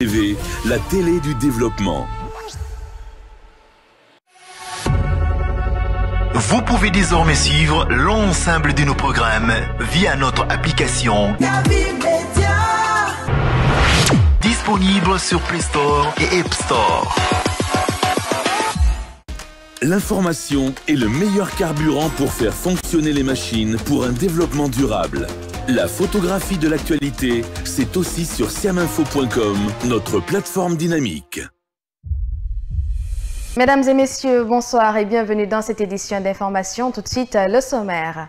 TV, la télé du développement. Vous pouvez désormais suivre l'ensemble de nos programmes via notre application disponible sur Play Store et App Store. L'information est le meilleur carburant pour faire fonctionner les machines pour un développement durable. La photographie de l'actualité, c'est aussi sur siaminfo.com, notre plateforme dynamique. Mesdames et messieurs, bonsoir et bienvenue dans cette édition d'information. Tout de suite, le sommaire.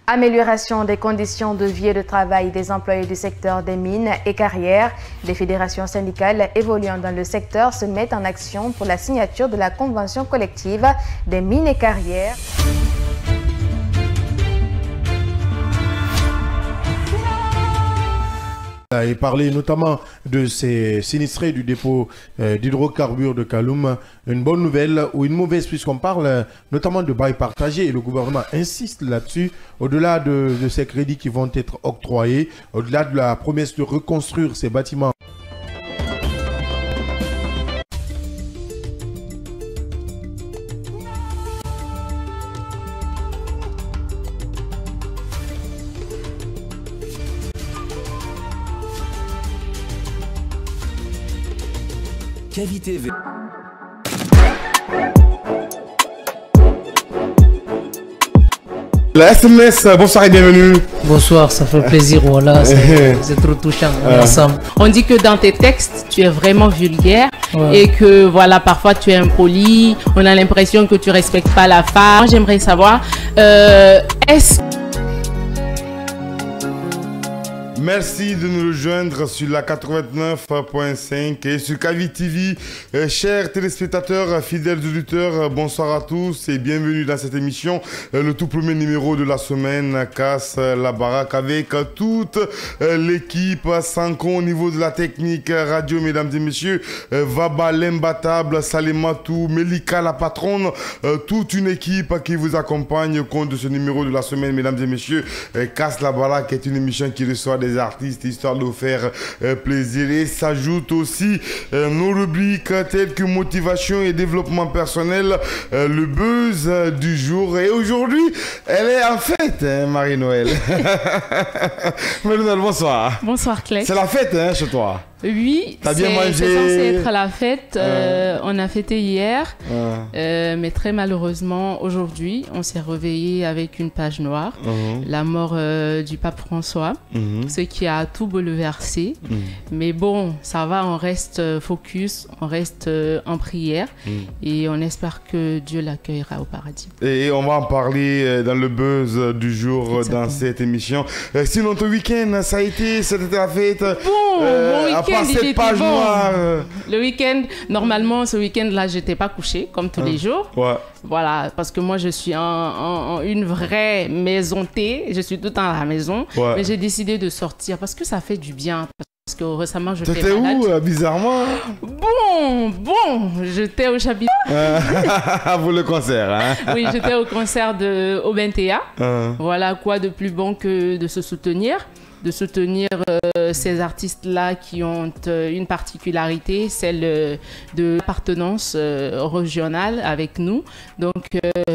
Amélioration des conditions de vie et de travail des employés du secteur des mines et carrières. Les fédérations syndicales évoluant dans le secteur se mettent en action pour la signature de la convention collective des mines et carrières. Et parler notamment de ces sinistrés du dépôt d'hydrocarbures de Kaloum. Une bonne nouvelle ou une mauvaise, puisqu'on parle notamment de bail partagé et le gouvernement insiste là-dessus. Au-delà de ces crédits qui vont être octroyés, au-delà de la promesse de reconstruire ces bâtiments. Cavité V. La SMS, bonsoir et bienvenue. Bonsoir, ça fait plaisir, voilà, c'est trop touchant, on est ensemble. On dit que dans tes textes, tu es vraiment vulgaire et que voilà, parfois tu es impoli, on a l'impression que tu respectes pas la femme. J'aimerais savoir, est-ce... Merci de nous rejoindre sur la 89.5 et sur Kavi TV. Chers téléspectateurs, fidèles auditeurs, bonsoir à tous et bienvenue dans cette émission. Le tout premier numéro de la semaine casse la baraque avec toute l'équipe Sanko au niveau de la technique radio, mesdames et messieurs. Vaba l'imbattable, Salimatou, Melika la patronne, toute une équipe qui vous accompagne au compte de ce numéro de la semaine, mesdames et messieurs. Casse la baraque est une émission qui reçoit des artistes histoire de vous faire plaisir et s'ajoute aussi nos rubriques telles que motivation et développement personnel, le buzz du jour. Et aujourd'hui elle est en fête, hein, Marie-Noël. Marie-Noël, bonsoir. Bonsoir Claire. C'est la fête, hein, chez toi? Oui, t'as bien mangé? C'est censé être la fête. On a fêté hier, mais très malheureusement, aujourd'hui, on s'est réveillé avec une page noire. La mort du pape François, ce qui a tout bouleversé. Mais bon, ça va, on reste focus, on reste en prière et on espère que Dieu l'accueillera au paradis. Et on va en parler dans le buzz du jour. Exactement. Dans cette émission. Sinon, ton week-end, ça a été, c'était la fête? Bon week-end. Cette page noire. Le week-end, normalement, ce week-end-là, j'étais pas couchée comme tous les jours. Ouais. Voilà, parce que moi, je suis en une vraie maison thé. Je suis tout le temps à la maison. Ouais. Mais j'ai décidé de sortir parce que ça fait du bien. Parce que récemment, je fais malade. T'étais où, bizarrement? Bon, j'étais au Chapitre. Pour le concert, hein? Oui, j'étais au concert de Obentea. Voilà, quoi de plus bon que de se soutenir. De soutenir ces artistes-là qui ont une particularité, celle de l'appartenance régionale avec nous. Donc,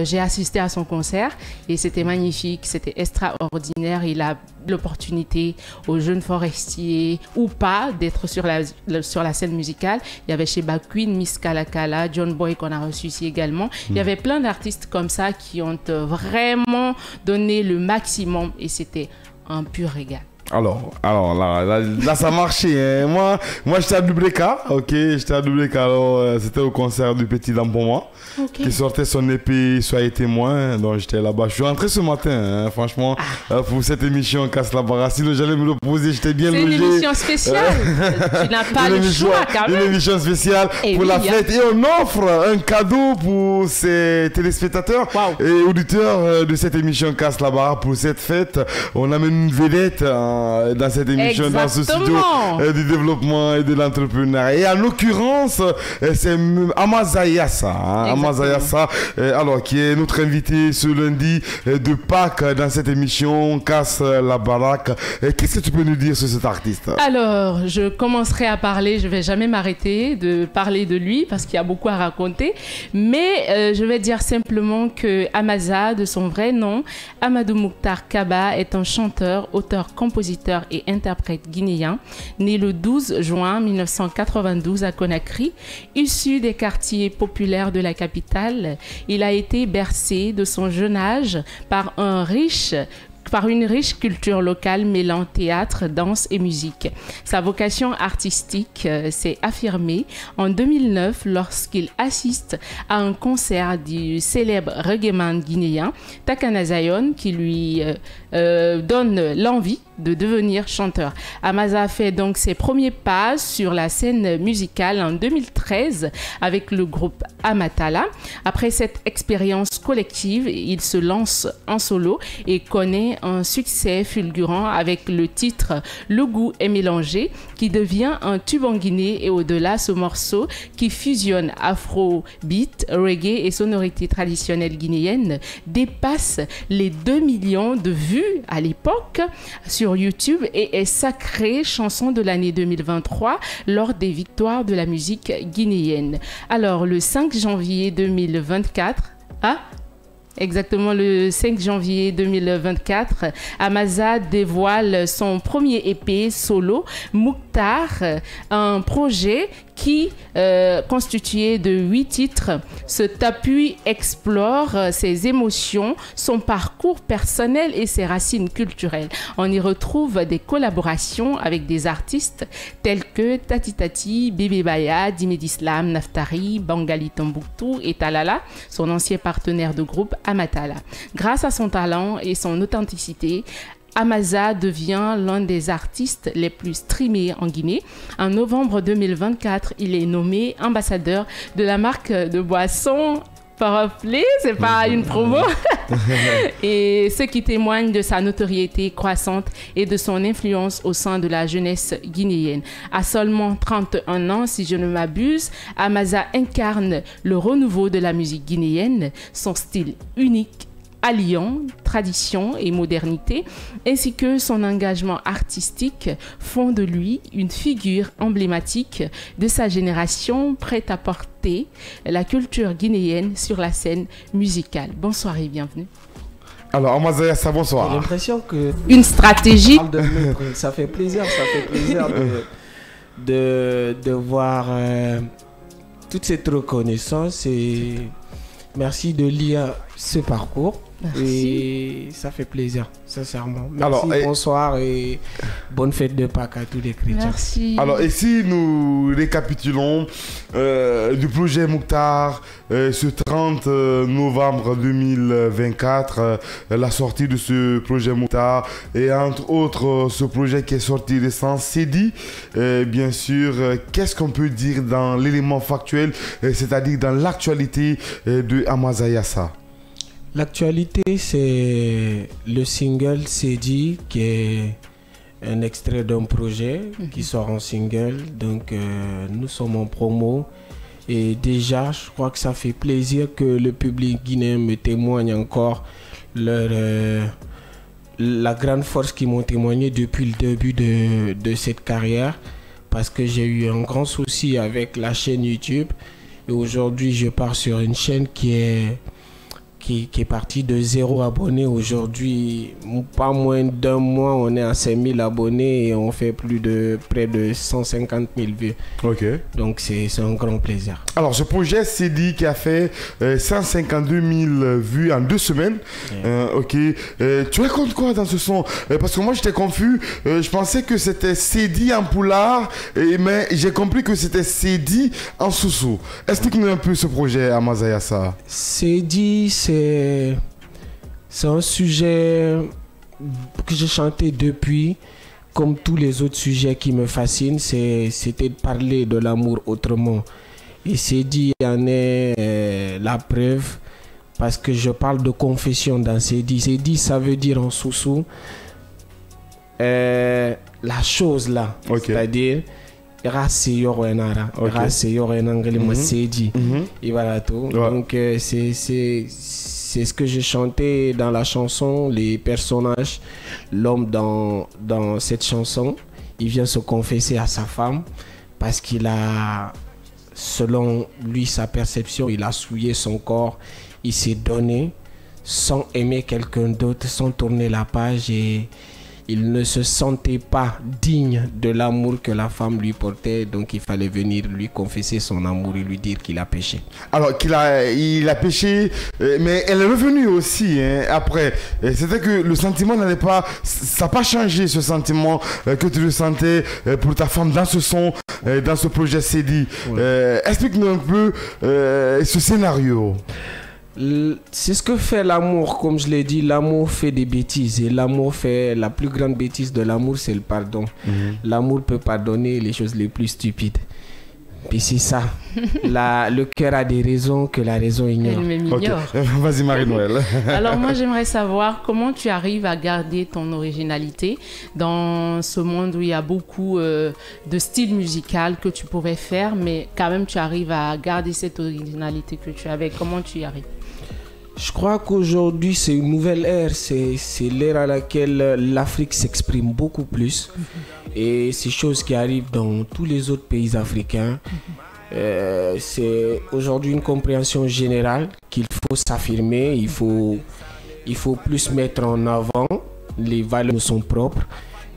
j'ai assisté à son concert et c'était magnifique, c'était extraordinaire. Il a l'opportunité aux jeunes forestiers ou pas d'être sur la scène musicale. Il y avait Sheba Queen, Miss Kalakala, John Boy qu'on a reçu ici également. Il y avait plein d'artistes comme ça qui ont vraiment donné le maximum et c'était un pur régal. Alors là, ça marchait. Hein. Moi j'étais à Dubreka, ok, alors c'était au concert du Petit Dame pour moi, qui sortait son EP Soyez témoin, donc j'étais là-bas. Je suis rentré ce matin, hein, franchement, pour cette émission Casse la Baraque. Sinon j'allais me reposer, j'étais bien logé. C'est une émission spéciale, tu n'as pas le choix quand même. Une émission spéciale pour la fête et on offre un cadeau pour ces téléspectateurs et auditeurs de cette émission Casse la Baraque pour cette fête. On amène une vedette dans cette émission, dans ce studio du développement et de l'entrepreneuriat. Et en l'occurrence, c'est Amaza Yassa, Amaza Yassa, alors qui est notre invité ce lundi de Pâques dans cette émission Casse la baraque. Qu'est-ce que tu peux nous dire sur cet artiste? Alors, je commencerai à parler, je ne vais jamais m'arrêter de parler de lui parce qu'il y a beaucoup à raconter, mais je vais dire simplement que Amaza, de son vrai nom, Amadou Mouktar Kaba, est un chanteur, auteur, compositeur et interprète guinéen, né le 12 juin 1992 à Conakry, issu des quartiers populaires de la capitale. Il a été bercé de son jeune âge par une riche culture locale mêlant théâtre, danse et musique. Sa vocation artistique s'est affirmée en 2009 lorsqu'il assiste à un concert du célèbre reggaeman guinéen Takana Zion qui lui donne l'envie de devenir chanteur. Amaza fait donc ses premiers pas sur la scène musicale en 2013 avec le groupe Amatala. Après cette expérience collective, il se lance en solo et connaît un succès fulgurant avec le titre Le goût est mélangé qui devient un tube en Guinée et au-delà ce morceau qui fusionne afro-beat, reggae et sonorités traditionnelles guinéennes dépasse les 2 millions de vues à l'époque sur YouTube et est sacrée chanson de l'année 2023 lors des victoires de la musique guinéenne. Alors le 5 janvier 2024, exactement le 5 janvier 2024, Amaza dévoile son premier EP solo, Mouktar, un projet qui, constitué de 8 titres, ce tapis explore ses émotions, son parcours personnel et ses racines culturelles. On y retrouve des collaborations avec des artistes tels que Tati Tati, Bébé Baya, Dimed Islam, Naftari, Bangali Tombouctou et Talala, son ancien partenaire de groupe Amatala. Grâce à son talent et son authenticité, Amaza devient l'un des artistes les plus streamés en Guinée. En novembre 2024, il est nommé ambassadeur de la marque de boisson Parapluie, c'est pas une promo. Et ce qui témoigne de sa notoriété croissante et de son influence au sein de la jeunesse guinéenne. À seulement 31 ans, si je ne m'abuse, Amaza incarne le renouveau de la musique guinéenne, son style unique alliant tradition et modernité, ainsi que son engagement artistique font de lui une figure emblématique de sa génération prête à porter la culture guinéenne sur la scène musicale. Bonsoir et bienvenue. Alors, Amaza Yassa, bonsoir. J'ai l'impression que... Une stratégie. Ça fait plaisir de voir toute cette reconnaissance et merci de lire ce parcours. Merci. Et ça fait plaisir, sincèrement. Merci, bonsoir et bonne fête de Pâques à tous les chrétiens. Merci. Alors, et si nous récapitulons du projet Mouktar, ce 30 novembre 2024, la sortie de ce projet Mouktar et entre autres ce projet qui est sorti récent, Sedi, bien sûr, qu'est-ce qu'on peut dire dans l'élément factuel, c'est-à-dire dans l'actualité de Amaza Yassa? L'actualité, c'est le single Sedi qui est un extrait d'un projet qui sort en single. Donc nous sommes en promo et déjà je crois que ça fait plaisir que le public guinéen me témoigne encore la grande force qu'ils m'ont témoigné depuis le début de cette carrière, parce que j'ai eu un grand souci avec la chaîne YouTube et aujourd'hui je pars sur une chaîne qui est parti de 0 abonnés. Aujourd'hui, pas moins d'un mois, on est à 5000 abonnés et on fait près de 150 000 vues. Ok. Donc c'est un grand plaisir. Alors ce projet Sedi qui a fait 152 000 vues en 2 semaines. Yeah. Ok. Tu racontes quoi dans ce son? Parce que moi j'étais confus. Je pensais que c'était Sedi en poulard, mais j'ai compris que c'était Sedi en soussou. Explique-nous un peu ce projet, Amaza Yassa. Sedi, c'est un sujet que j'ai chanté depuis, comme tous les autres sujets qui me fascinent, c'était de parler de l'amour autrement. Et Sedi en est la preuve, parce que je parle de confession dans Sedi. Sedi, ça veut dire en soussou, la chose là, c'est-à-dire et voilà tout. Donc c'est ce que j'ai chanté dans la chanson. Les personnages, l'homme dans cette chanson, il vient se confesser à sa femme parce qu'il a, selon lui, sa perception, il a souillé son corps, il s'est donné sans aimer quelqu'un d'autre, sans tourner la page, et il ne se sentait pas digne de l'amour que la femme lui portait, donc il fallait venir lui confesser son amour et lui dire qu'il a péché. Alors il a péché, mais elle est revenue aussi après. C'était que le sentiment n'allait pas, ça n'a pas changé, ce sentiment que tu ressentais pour ta femme dans ce son, dans ce projet CD. Explique-nous un peu ce scénario. C'est ce que fait l'amour, comme je l'ai dit, l'amour fait des bêtises, et l'amour fait, la plus grande bêtise de l'amour, c'est le pardon. L'amour peut pardonner les choses les plus stupides. Puis c'est ça, le cœur a des raisons que la raison ignore. Vas-y Marie-Noël. Alors moi j'aimerais savoir comment tu arrives à garder ton originalité dans ce monde où il y a beaucoup de styles musicaux que tu pourrais faire, mais quand même tu arrives à garder cette originalité que tu avais. Comment tu y arrives? Je crois qu'aujourd'hui, c'est une nouvelle ère. C'est l'ère à laquelle l'Afrique s'exprime beaucoup plus. Et ces choses qui arrivent dans tous les autres pays africains. C'est aujourd'hui une compréhension générale qu'il faut s'affirmer. Il faut plus mettre en avant les valeurs qui sont propres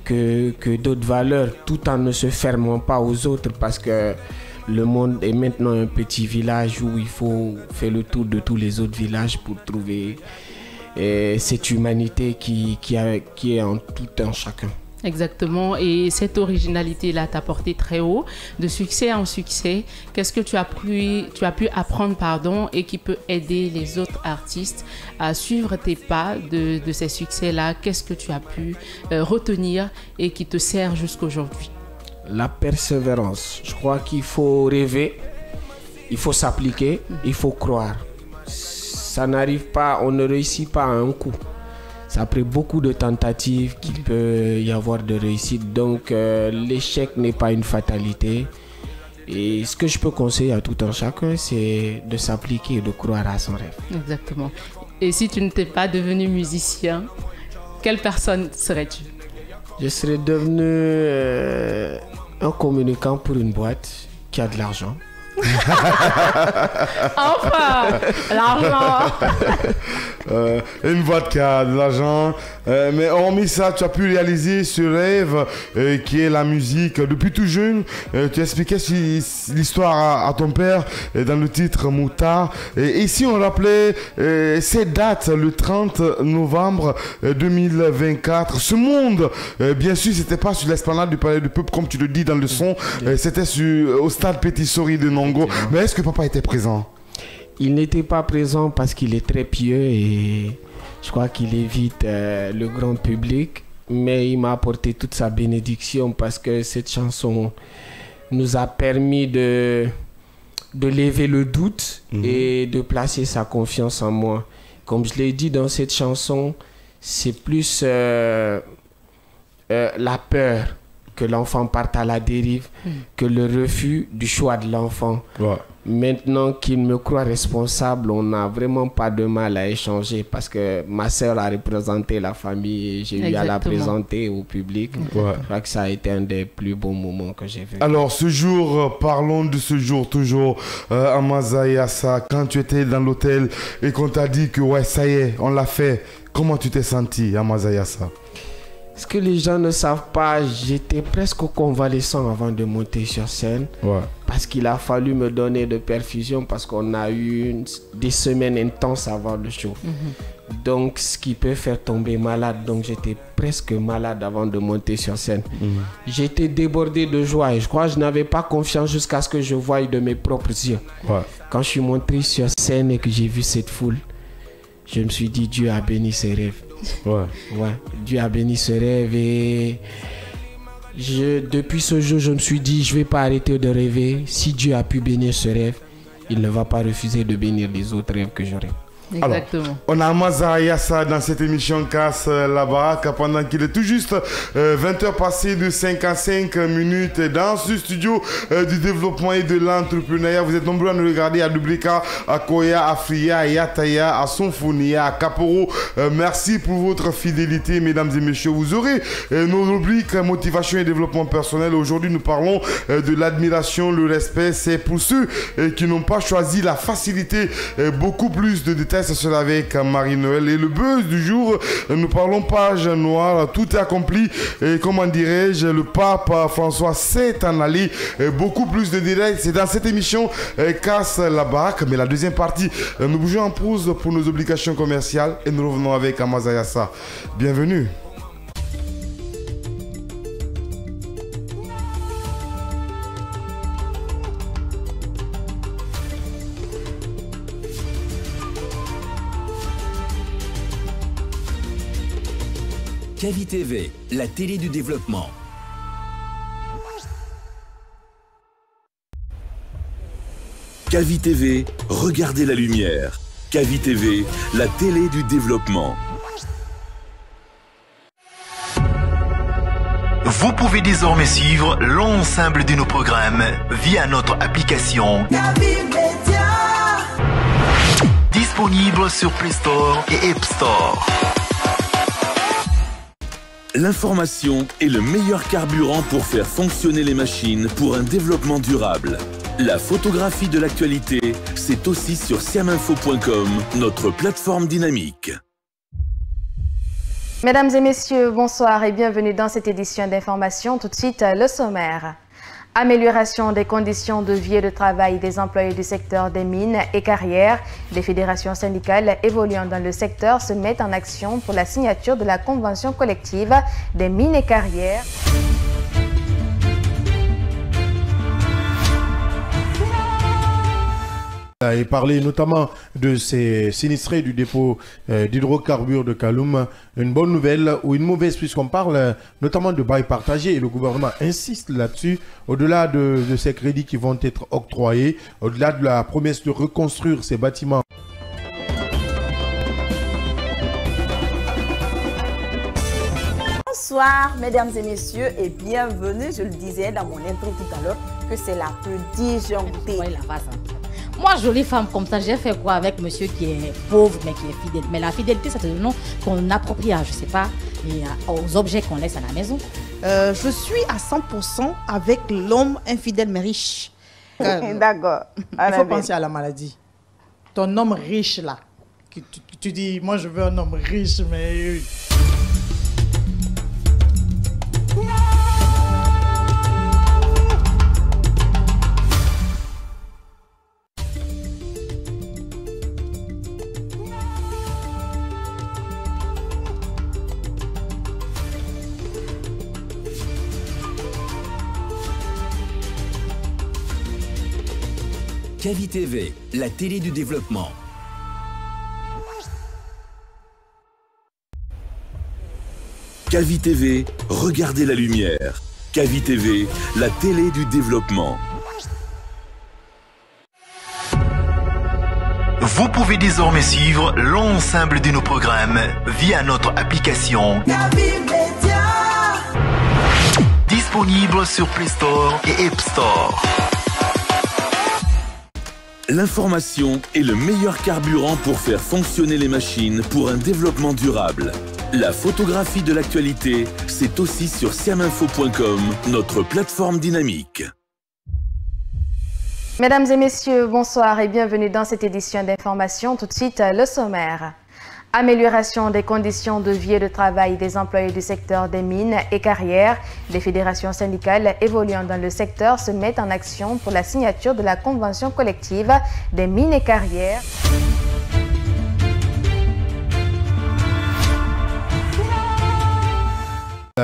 que d'autres valeurs, tout en ne se fermant pas aux autres, parce que le monde est maintenant un petit village où il faut faire le tour de tous les autres villages pour trouver cette humanité qui est en tout un chacun. Exactement, et cette originalité-là t'a porté très haut, de succès en succès. Qu'est-ce que tu as pu apprendre et qui peut aider les autres artistes à suivre tes pas de ces succès-là? Qu'est-ce que tu as pu retenir et qui te sert jusqu'aujourd'hui? La persévérance. Je crois qu'il faut rêver, il faut s'appliquer, il faut croire. Ça n'arrive pas, on ne réussit pas à un coup. Ça a pris beaucoup de tentatives qu'il peut y avoir de réussite. Donc l'échec n'est pas une fatalité. Et ce que je peux conseiller à tout un chacun, c'est de s'appliquer et de croire à son rêve. Exactement. Et si tu n'étais pas devenu musicien, quelle personne serais-tu? Je serais devenu un communicant pour une boîte qui a de l'argent. Enfin, l'argent. Une boîte qui a de l'argent. Mais hormis ça, tu as pu réaliser ce rêve qui est la musique. Depuis tout jeune, tu expliquais l'histoire à ton père dans le titre Mouta. Et ici, on rappelait cette date, le 30 novembre 2024. Ce monde, bien sûr, c'était pas sur l'esplanade du Palais du Peuple, comme tu le dis dans le son. C'était au stade Petit Sori de Nongo. Mais est-ce que papa était présent? Il n'était pas présent parce qu'il est très pieux et je crois qu'il évite le grand public. Mais il m'a apporté toute sa bénédiction parce que cette chanson nous a permis de lever le doute et de placer sa confiance en moi. Comme je l'ai dit dans cette chanson, c'est plus la peur que l'enfant parte à la dérive que le refus du choix de l'enfant. Maintenant qu'il me croit responsable, on n'a vraiment pas de mal à échanger parce que ma sœur a représenté la famille et j'ai eu à la présenter au public. Je crois que ça a été un des plus beaux moments que j'ai vécu. Alors ce jour, parlons de ce jour toujours, Amaza Yassa, quand tu étais dans l'hôtel et qu'on t'a dit que ouais ça y est, on l'a fait, comment tu t'es senti, Amaza Yassa? Ce que les gens ne savent pas, j'étais presque convalescent avant de monter sur scène. Parce qu'il a fallu me donner de perfusion parce qu'on a eu des semaines intenses avant le show. Donc, ce qui peut faire tomber malade. Donc, j'étais presque malade avant de monter sur scène. J'étais débordé de joie et je crois que je n'avais pas confiance jusqu'à ce que je voie de mes propres yeux. Quand je suis monté sur scène et que j'ai vu cette foule, je me suis dit, Dieu a béni ses rêves. Dieu a béni ce rêve et depuis ce jour je me suis dit je vais pas arrêter de rêver. Si Dieu a pu bénir ce rêve, il ne va pas refuser de bénir les autres rêves que j'aurai. Exactement. Alors, on a Amaza Yassa dans cette émission Casse la baraque pendant qu'il est tout juste 20h passées de 55 minutes dans ce studio du développement et de l'entrepreneuriat. Vous êtes nombreux à nous regarder à Dublika, à Koya, à Fria, à Yataya, à Sonfonia, à Caporo. Merci pour votre fidélité, mesdames et messieurs. Vous aurez nos rubriques motivation et développement personnel. Aujourd'hui, nous parlons de l'admiration, le respect. C'est pour ceux qui n'ont pas choisi la facilité. Beaucoup plus de détails, ça sera avec Marie-Noël. Et le buzz du jour, nous parlons page noire. Tout est accompli. Et comment dirais-je, le pape François s'est en allé. Beaucoup plus de détails. C'est dans cette émission Casse la baraque. Mais la deuxième partie, nous bougeons en pause pour nos obligations commerciales. Et nous revenons avec Amaza Yassa. Bienvenue. Cavi TV, la télé du développement. Cavi TV, regardez la lumière. Cavi TV, la télé du développement. Vous pouvez désormais suivre l'ensemble de nos programmes via notre application disponible sur Play Store et App Store. L'information est le meilleur carburant pour faire fonctionner les machines pour un développement durable. La photographie de l'actualité, c'est aussi sur siaminfo.com, notre plateforme dynamique. Mesdames et messieurs, bonsoir et bienvenue dans cette édition d'information. Tout de suite, le sommaire. Amélioration des conditions de vie et de travail des employés du secteur des mines et carrières. Des fédérations syndicales évoluant dans le secteur se mettent en action pour la signature de la convention collective des mines et carrières. Et parler notamment de ces sinistrés du dépôt d'hydrocarbures de Kaloum. Une bonne nouvelle ou une mauvaise, puisqu'on parle notamment de bail partagé et le gouvernement insiste là-dessus. Au-delà de ces crédits qui vont être octroyés, au-delà de la promesse de reconstruire ces bâtiments. Bonsoir mesdames et messieurs et bienvenue. Je le disais dans mon intro tout à l'heure que c'est la plus disjonctée. Moi, jolie femme comme ça, j'ai fait quoi avec monsieur qui est pauvre mais qui est fidèle? Mais la fidélité, c'est le nom qu'on approprie à, je sais pas, aux objets qu'on laisse à la maison. Je suis à 100% avec l'homme infidèle mais riche. D'accord. Il faut penser à la maladie. Ton homme riche là, tu dis, moi je veux un homme riche mais... Cavi TV, la télé du développement. Cavi TV, regardez la lumière. Cavi TV, la télé du développement. Vous pouvez désormais suivre l'ensemble de nos programmes via notre application disponible sur Play Store et App Store. L'information est le meilleur carburant pour faire fonctionner les machines pour un développement durable. La photographie de l'actualité, c'est aussi sur siaminfo.com, notre plateforme dynamique. Mesdames et messieurs, bonsoir et bienvenue dans cette édition d'information. Tout de suite, le sommaire. Amélioration des conditions de vie et de travail des employés du secteur des mines et carrières. Des fédérations syndicales évoluant dans le secteur se mettent en action pour la signature de la convention collective des mines et carrières.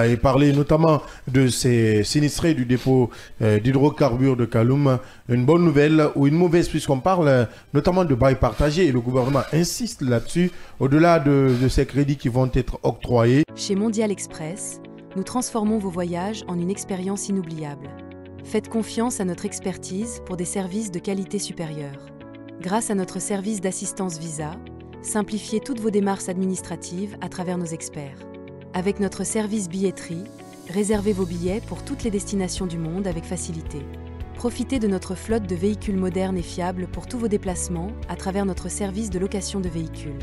Et parler notamment de ces sinistrés du dépôt d'hydrocarbures de Kaloum. Une bonne nouvelle ou une mauvaise, puisqu'on parle notamment de bail partagé et le gouvernement insiste là-dessus, au-delà de ces crédits qui vont être octroyés. Chez Mondial Express, nous transformons vos voyages en une expérience inoubliable. Faites confiance à notre expertise pour des services de qualité supérieure. Grâce à notre service d'assistance visa, simplifiez toutes vos démarches administratives à travers nos experts. Avec notre service billetterie, réservez vos billets pour toutes les destinations du monde avec facilité. Profitez de notre flotte de véhicules modernes et fiables pour tous vos déplacements à travers notre service de location de véhicules.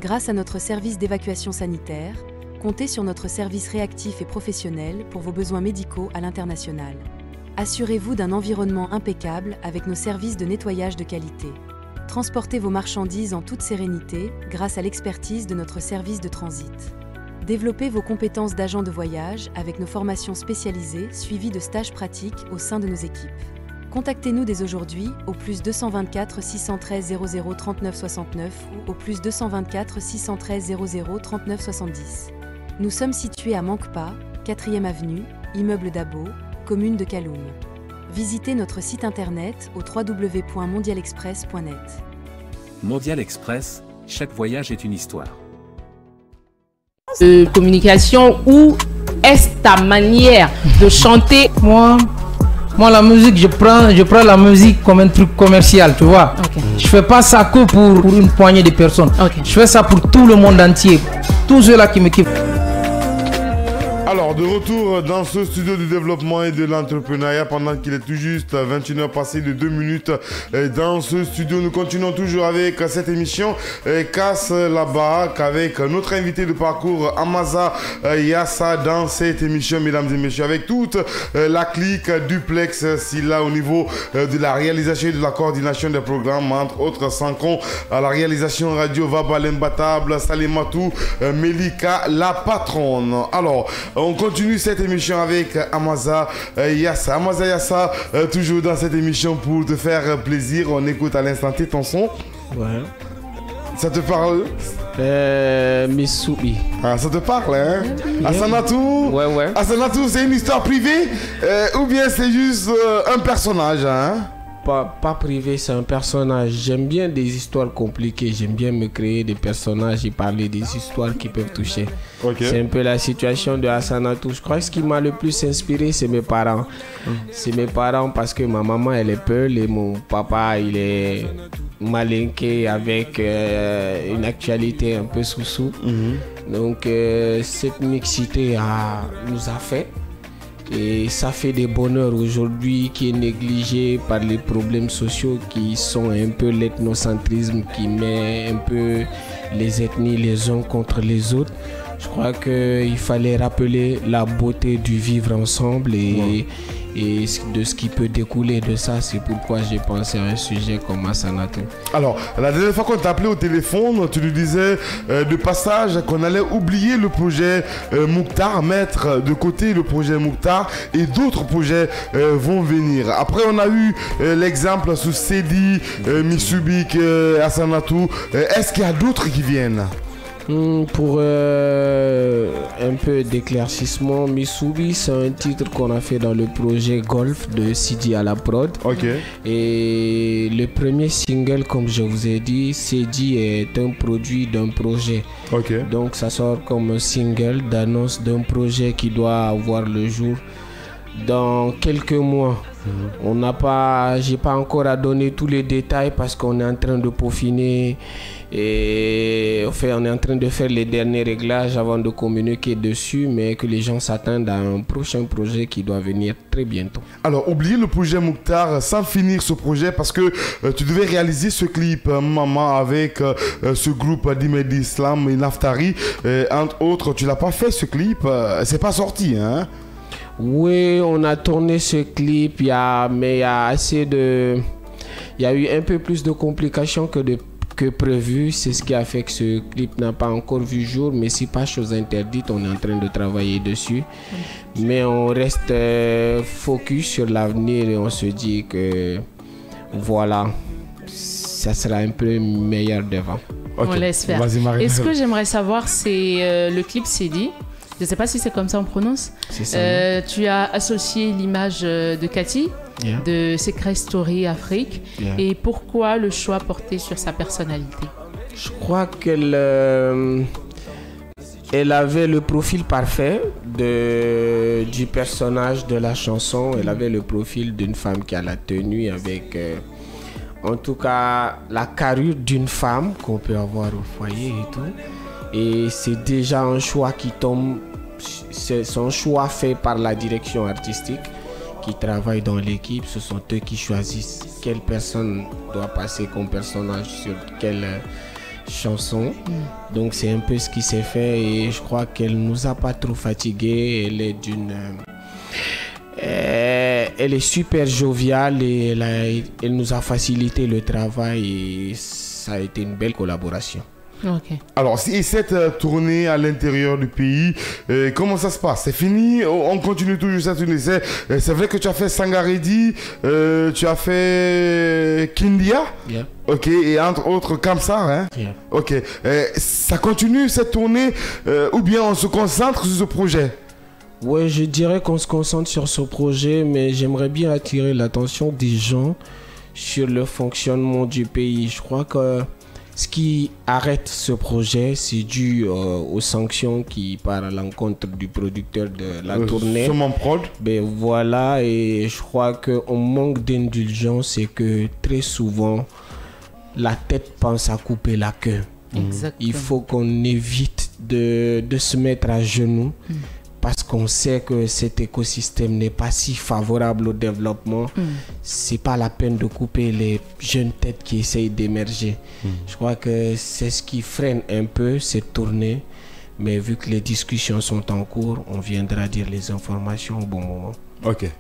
Grâce à notre service d'évacuation sanitaire, comptez sur notre service réactif et professionnel pour vos besoins médicaux à l'international. Assurez-vous d'un environnement impeccable avec nos services de nettoyage de qualité. Transportez vos marchandises en toute sérénité grâce à l'expertise de notre service de transit. Développez vos compétences d'agent de voyage avec nos formations spécialisées suivies de stages pratiques au sein de nos équipes. Contactez-nous dès aujourd'hui au plus 224 613 00 39 69 ou au plus 224 613 00 39 70. Nous sommes situés à Mankpa, 4e avenue, immeuble Dabo, commune de Kaloum. Visitez notre site internet au www.mondialexpress.net. Mondial Express, chaque voyage est une histoire. Communication, ou est-ce ta manière de chanter? Moi la musique, je prends la musique comme un truc commercial, tu vois. Okay. Je fais pas ça que pour une poignée de personnes. Okay. Je fais ça pour tout le monde entier, tous ceux-là qui me kiffent. Alors, de retour dans ce studio du développement et de l'entrepreneuriat pendant qu'il est tout juste 21h passé de 2 minutes. Dans ce studio, nous continuons toujours avec cette émission Casse la baraque avec notre invité de parcours Amaza Yassa dans cette émission, mesdames et messieurs, avec toute la clique Duplex Silla au niveau de la réalisation et de la coordination des programmes, entre autres Sankon à la réalisation radio, Vaba l'imbattable, Salimatou, Melika la patronne. Alors, on continue cette émission avec Amaza Yassa. Amaza Yassa, toujours dans cette émission pour te faire plaisir. On écoute à l'instant T ton son. Ouais. Ça te parle? Misubi. Ah, ça te parle, hein? Asanatou? Ouais. Asanatou, c'est une histoire privée ou bien c'est juste un personnage, hein? Pas privé, c'est un personnage. J'aime bien des histoires compliquées. J'aime bien me créer des personnages et parler des histoires qui peuvent toucher. Okay. C'est un peu la situation de Asanatou. Je crois que ce qui m'a le plus inspiré, c'est mes parents. C'est mes parents parce que ma maman, elle est peule et mon papa, il est malinqué avec une actualité un peu sous-sous. Donc, cette mixité nous a fait. Et ça fait des bonheurs aujourd'hui qui est négligé par les problèmes sociaux qui sont un peu l'ethnocentrisme qui met un peu les ethnies les uns contre les autres. Je crois qu'il fallait rappeler la beauté du vivre ensemble et de ce qui peut découler de ça. C'est pourquoi j'ai pensé à un sujet comme Asanatou. Alors, la dernière fois qu'on t'a appelé au téléphone, tu nous disais de passage qu'on allait oublier le projet Mouktar, mettre de côté le projet Mouktar et d'autres projets vont venir. Après, on a eu l'exemple sous Sedi, Mitsubik, Asanatou. Est-ce qu'il y a d'autres qui viennent? Pour un peu d'éclaircissement, Misubi, c'est un titre qu'on a fait dans le projet Golf de Sidi à la prod. Okay. Et le premier single, comme je vous ai dit, Sidi est un produit d'un projet. Okay. Donc ça sort comme un single d'annonce d'un projet qui doit avoir le jour dans quelques mois. J'ai pas encore à donner tous les détails parce qu'on est en train de peaufiner et on est en train de faire les derniers réglages avant de communiquer dessus, mais que les gens s'attendent à un prochain projet qui doit venir très bientôt. Alors, oubliez le projet Mouktar sans finir ce projet parce que tu devais réaliser ce clip Maman avec ce groupe Dimedi Islam et Naftari. Entre autres, tu l'as pas fait ce clip, c'est pas sorti, hein? Oui, on a tourné ce clip, il y a eu un peu plus de complications que prévu. C'est ce qui a fait que ce clip n'a pas encore vu jour, mais c'est pas chose interdite, on est en train de travailler dessus. Mais on reste focus sur l'avenir et on se dit que voilà, ça sera un peu meilleur devant. Okay. On laisse faire. Et ce que j'aimerais savoir, c'est le clip Sidi. Je ne sais pas si c'est comme ça on prononce. C'est ça. Tu as associé l'image de Cathy, de Secret Story Afrique. Et pourquoi le choix porté sur sa personnalité? Je crois qu'elle avait le profil parfait du personnage de la chanson. Elle avait le profil d'une femme qui a la tenue avec en tout cas la carrure d'une femme qu'on peut avoir au foyer et tout. Et c'est déjà un choix qui tombe, c'est un choix fait par la direction artistique qui travaille dans l'équipe. Ce sont eux qui choisissent quelle personne doit passer comme personnage sur quelle chanson. Donc c'est un peu ce qui s'est fait et je crois qu'elle nous a pas trop fatigués. Elle est elle est super joviale et elle nous a facilité le travail et ça a été une belle collaboration. Okay. Alors, et cette tournée à l'intérieur du pays, comment ça se passe? C'est fini? On continue toujours cette tournée? C'est vrai que tu as fait Sangaredi, tu as fait Kindia, yeah. Ok, et entre autres Kamsar, hein? Yeah. Ok, ça continue cette tournée ou bien on se concentre sur ce projet? Ouais, je dirais qu'on se concentre sur ce projet, mais j'aimerais bien attirer l'attention des gens sur le fonctionnement du pays. Je crois que ce qui arrête ce projet, c'est dû aux sanctions qui partent à l'encontre du producteur de la tournée. Sur mon prod. Ben voilà, et je crois qu'on manque d'indulgence et que très souvent, la tête pense à couper la queue. Exactement. Il faut qu'on évite de se mettre à genoux. Parce qu'on sait que cet écosystème n'est pas si favorable au développement. C'est pas la peine de couper les jeunes têtes qui essayent d'émerger. Je crois que c'est ce qui freine un peu cette tournée. Mais vu que les discussions sont en cours, on viendra dire les informations au bon moment. Ok.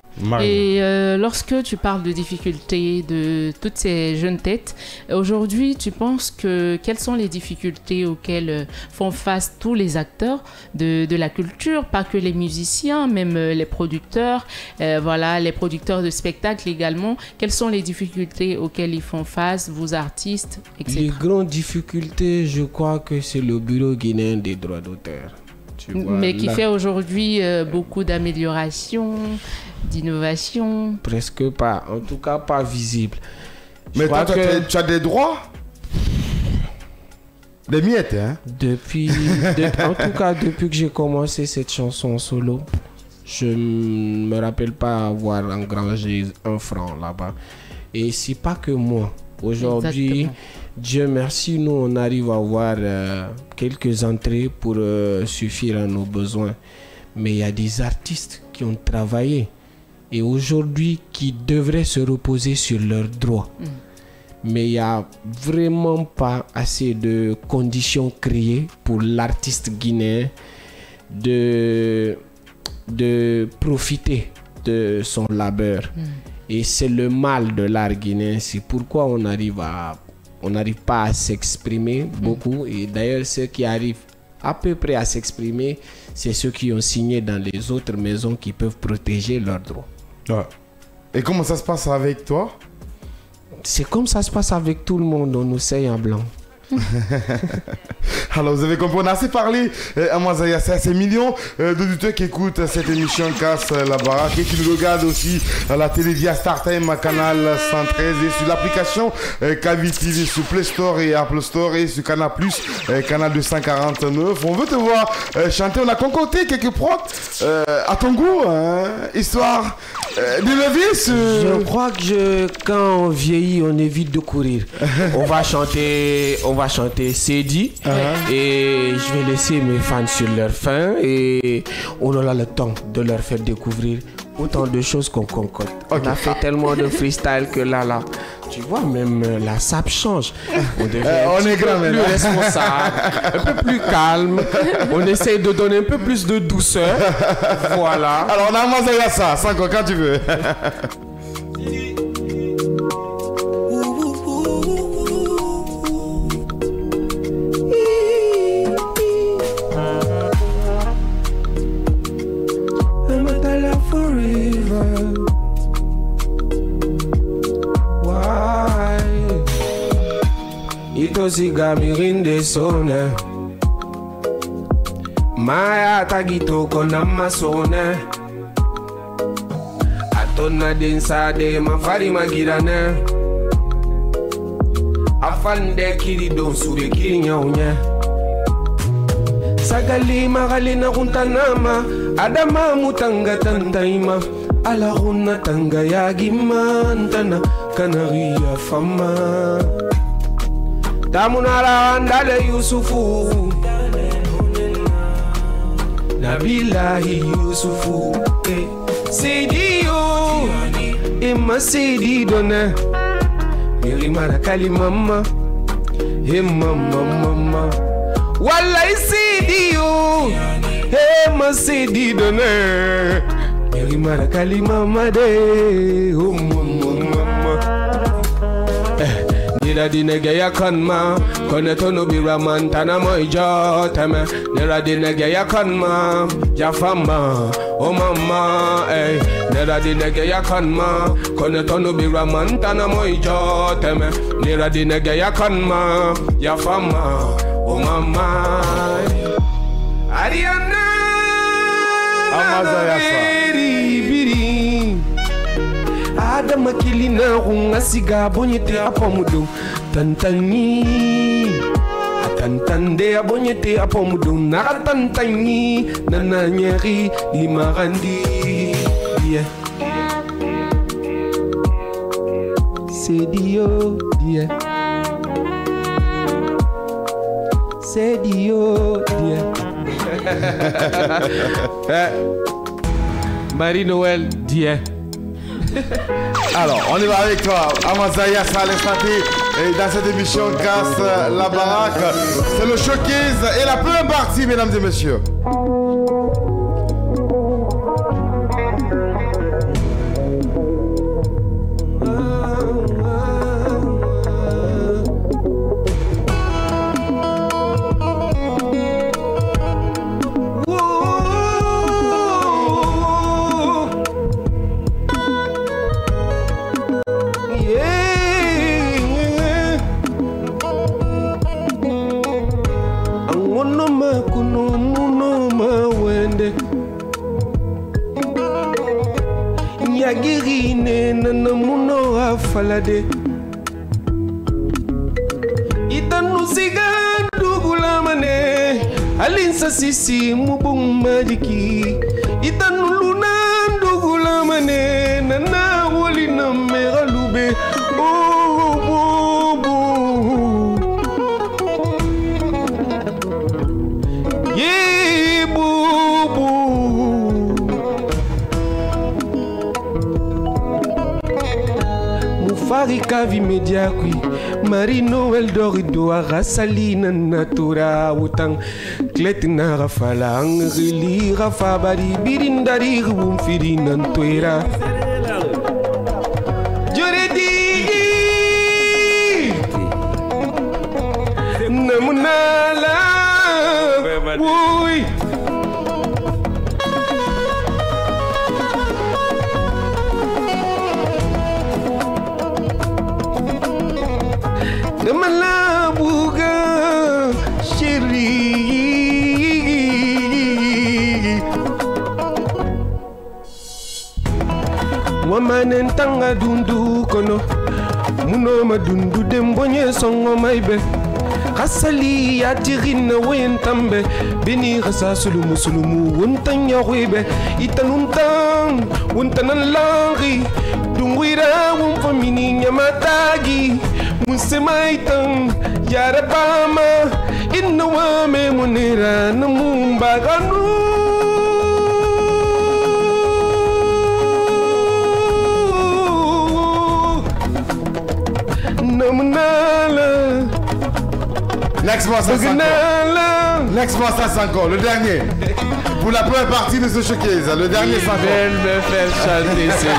Et lorsque tu parles de difficultés de toutes ces jeunes têtes, aujourd'hui, tu penses que quelles sont les difficultés auxquelles font face tous les acteurs de la culture, pas que les musiciens, même les producteurs, voilà, les producteurs de spectacles également. Quelles sont les difficultés auxquelles ils font face, vous artistes, etc. Les grandes difficultés, je crois que c'est le Bureau guinéen des droits d'auteur. Mais qui fait aujourd'hui beaucoup d'améliorations, d'innovations. Presque pas, en tout cas pas visible. Mais toi, tu as des droits? Des miettes, hein? En tout cas, depuis que j'ai commencé cette chanson en solo, je ne me rappelle pas avoir engrangé un franc là-bas. Et c'est pas que moi. Aujourd'hui, Dieu merci, nous on arrive à avoir quelques entrées pour suffire à nos besoins. Mais il y a des artistes qui ont travaillé et aujourd'hui qui devraient se reposer sur leurs droits. Mais il n'y a vraiment pas assez de conditions créées pour l'artiste guinéen de profiter de son labeur. Et c'est le mal de l'art guinéen. C'est pourquoi on n'arrive pas à s'exprimer beaucoup. Et d'ailleurs, ceux qui arrivent à peu près à s'exprimer, c'est ceux qui ont signé dans les autres maisons qui peuvent protéger leurs droits. Ouais. Et comment ça se passe avec toi? C'est comme ça se passe avec tout le monde. On nous sait en blanc. Alors vous avez compris, on a assez parlé à Moisaya, c'est ces millions d'auditeurs qui écoutent cette émission Casse la Baraque et qui nous regardent aussi à la télé via StarTime canal 113 et sur l'application Kavi TV sur Play Store et Apple Store et sur Canal Plus canal 249. On veut te voir chanter, on a concocté quelques prods à ton goût, hein, histoire d'élever ce... Je crois que quand on vieillit, on évite de courir. On va chanter Cedi et je vais laisser mes fans sur leur faim et on aura le temps de leur faire découvrir autant de choses qu'on concocte. Okay. On a fait tellement de freestyle que là, tu vois, même la sape change. On devient on est grand plus responsable, un peu plus calme. On essaye de donner un peu plus de douceur. Voilà. Alors on a commencé à ça, sans quand tu veux. Itosiga mirinde sone Maya tagito kona masone Atona densa de mafari magirane Afande kiri don sure kiri nyaunya Sagali magali na kuntanama Adama mutanga tantaima Alaruna tanga yagimantana Kanaria fama Tamunara andale Yusufu Nabilahi Yusufu Sidiyo Ima Sidi dona Mirimara kali mama mama Wallahi Sidiyo Ima Sidi dona Mirimara kali mama de mama Nira dinege ya kanma Kone tono biraman tana moijo teme Nira dinege ya kanma Ya fama Oh mama Nira dinege ya kanma Kone tono biraman tana moijo teme Nira dinege ya kanma Ya fama Oh mama Ariana Biri Adama kilina runga siga bonyete apomudo Tantani Tantande abonyete apomudo Nara tantani Nana nyeri limarandi Yeah C'est Dio Yeah C'est Dio Yeah Marie-Noël Dia Alors, on y va avec toi, Amazaya Salestati, et dans cette émission Casse la baraque, c'est le showcase et la première partie, mesdames et messieurs. Falade Itanu siga dugula mane Alinsa sisi mubung majiki Itanu luna dugula mane Nana woli na mera lube Ye bubu Farika vimedia kui Marie-Noël Dorido Arasalina Natura Wutang Kletina Rafala Angeli Rafabari Birindari Rumfiri Nantuera Joredi Namunala Wui Malabuga chérie Wamanen tanga dundu kono Muno madundu dembonye songo maibe Kasali atirina wentambe Beni rasa sulumu sulumu Wuntanya webe Itanuntan Wuntanan langi Dunguira wumfamini nyamatagi Musemaitan Yarabama Inawame munira Namumbaganu Namunala L'ex-moi ça 5 ans. L'ex-moi ça 5 ans. Le dernier. Pour la première partie de ce showcase. Le dernier 5 ans. Me faire chanter ces gens.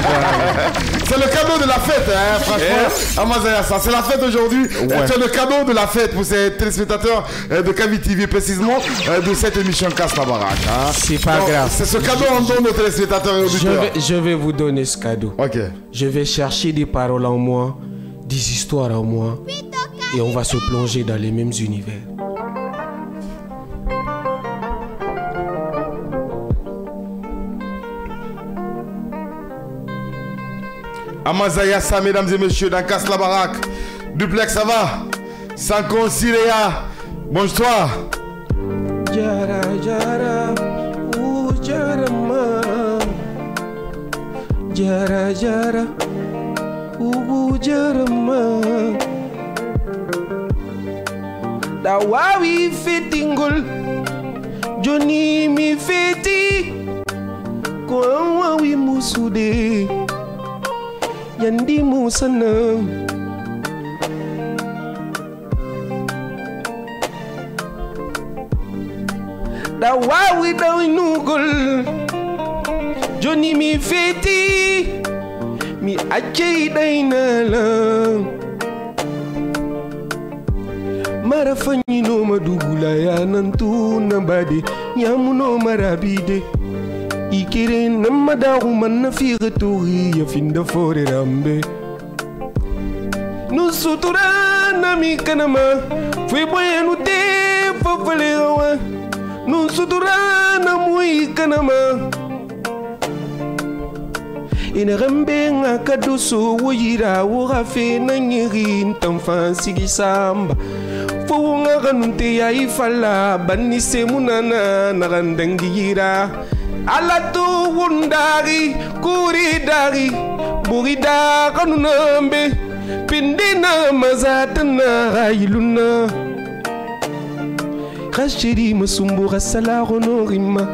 C'est le cadeau de la fête, hein, franchement. Amazaya, ça, c'est la fête aujourd'hui. Ouais. C'est le cadeau de la fête pour ces téléspectateurs de Kavi TV, précisément de cette émission Casse la baraque. Hein. C'est pas grave. C'est ce cadeau en don aux téléspectateurs et auditeurs. Je vais vous donner ce cadeau. Ok. Je vais chercher des paroles en moi, des histoires en moi, et on va se plonger dans les mêmes univers. Amazaya, ça, mesdames et messieurs, dans Casse la baraque. Duplex, ça va? Sanko, Siréa, bonsoir. Jara, jara, jara. jara jara ugu jarama da wawi fetingol joni mi feti ko wawi musude yandi musana da wawi dawinugol joni mi feti mi acei dainala mara fanyino madugula ya nantu nambade nyamuno marabide ikire namadaru manna figaturi ya finda fore rambe nusutura nami kanama fui boyanu te fafalewa nusutura namui kanama ina rambe nga kaduso woyira worafe na nyeri ntamfa sigi samba fo nga kanunte ya ifala banise munana na randangira alatu wundari kuridari burida kanunambe pindina mazatana railuna khashiri masumbura salaronorima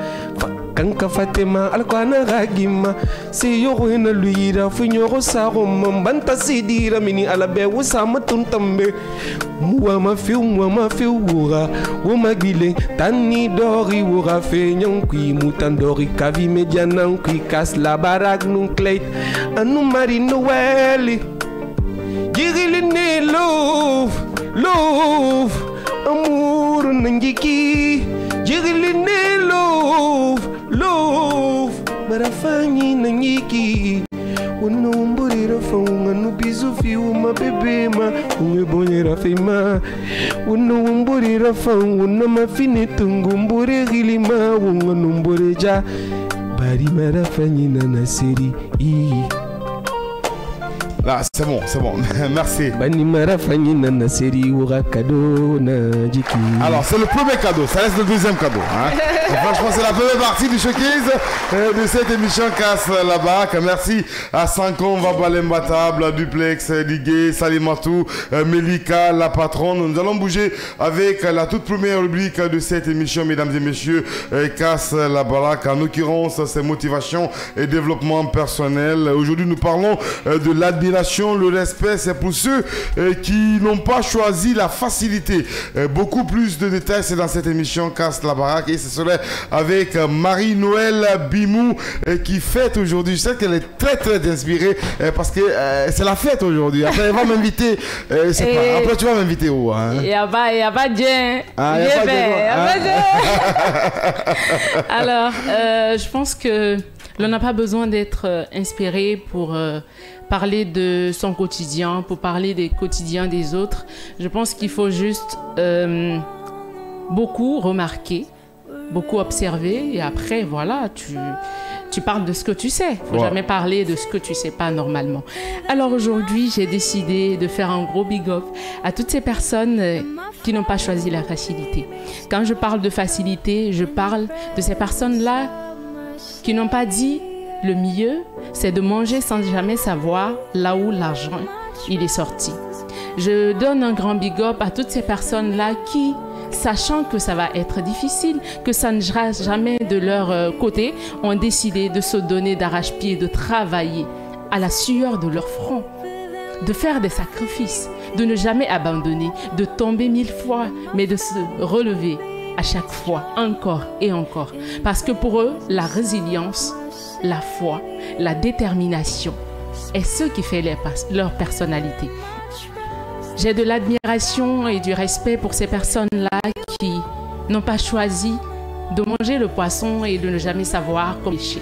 kanka fatema alkwana ragima si yorena luira funyoro saro mbanta sidira mini alabe wusama tuntambe muwa mafi wura wumagile tani dori wura fe nyankui mutandori kavi mediana nkui kas la barak nunkleit anu mari noeli girili ne love amour nangiki girili ne love barafanyi nangiki unomborera faunga nubizu fiuma bebema ungebonyera fema unomborera faunga mafine tungumbore gilima unga nomboreja bari marafanyi nanaseri Là, c'est bon. Merci. Alors, c'est le premier cadeau. Ça reste le deuxième cadeau. Hein. Franchement, c'est la première partie du showcase de cette émission Casse la Baraque. Merci à Sankom, Vabalembata, Duplex, Ligué, Salimatou, Melika, la patronne. Nous allons bouger avec la toute première rubrique de cette émission, mesdames et messieurs, Casse la Baraque. En l'occurrence, c'est motivation et développement personnel. Aujourd'hui, nous parlons de l'admiration. Le respect, c'est pour ceux qui n'ont pas choisi la facilité. Beaucoup plus de détails, c'est dans cette émission Casse la Baraque. Et ce serait avec Marie-Noël Bimou qui fête aujourd'hui. Je sais qu'elle est très inspirée parce que c'est la fête aujourd'hui. Après, elle va m'inviter. Après, tu vas m'inviter où hein? Il y a pas de Dieu. Alors, je pense que l'on n'a pas besoin d'être inspiré pour parler de son quotidien, pour parler des quotidiens des autres. Je pense qu'il faut juste beaucoup remarquer, beaucoup observer et après, voilà, tu parles de ce que tu sais. Il ne faut jamais parler de ce que tu ne sais pas normalement. Alors aujourd'hui, j'ai décidé de faire un gros big up à toutes ces personnes qui n'ont pas choisi la facilité. Quand je parle de facilité, je parle de ces personnes-là qui n'ont pas dit le mieux, c'est de manger sans jamais savoir là où l'argent il est sorti. Je donne un grand big up à toutes ces personnes-là qui, sachant que ça va être difficile, que ça ne sera jamais de leur côté, ont décidé de se donner d'arrache-pied, de travailler à la sueur de leur front, de faire des sacrifices, de ne jamais abandonner, de tomber 1000 fois, mais de se relever à chaque fois, encore et encore. Parce que pour eux, la résilience, la foi, la détermination est ce qui fait leur personnalité. J'ai de l'admiration et du respect pour ces personnes-là qui n'ont pas choisi de manger le poisson et de ne jamais savoir comment pêcher.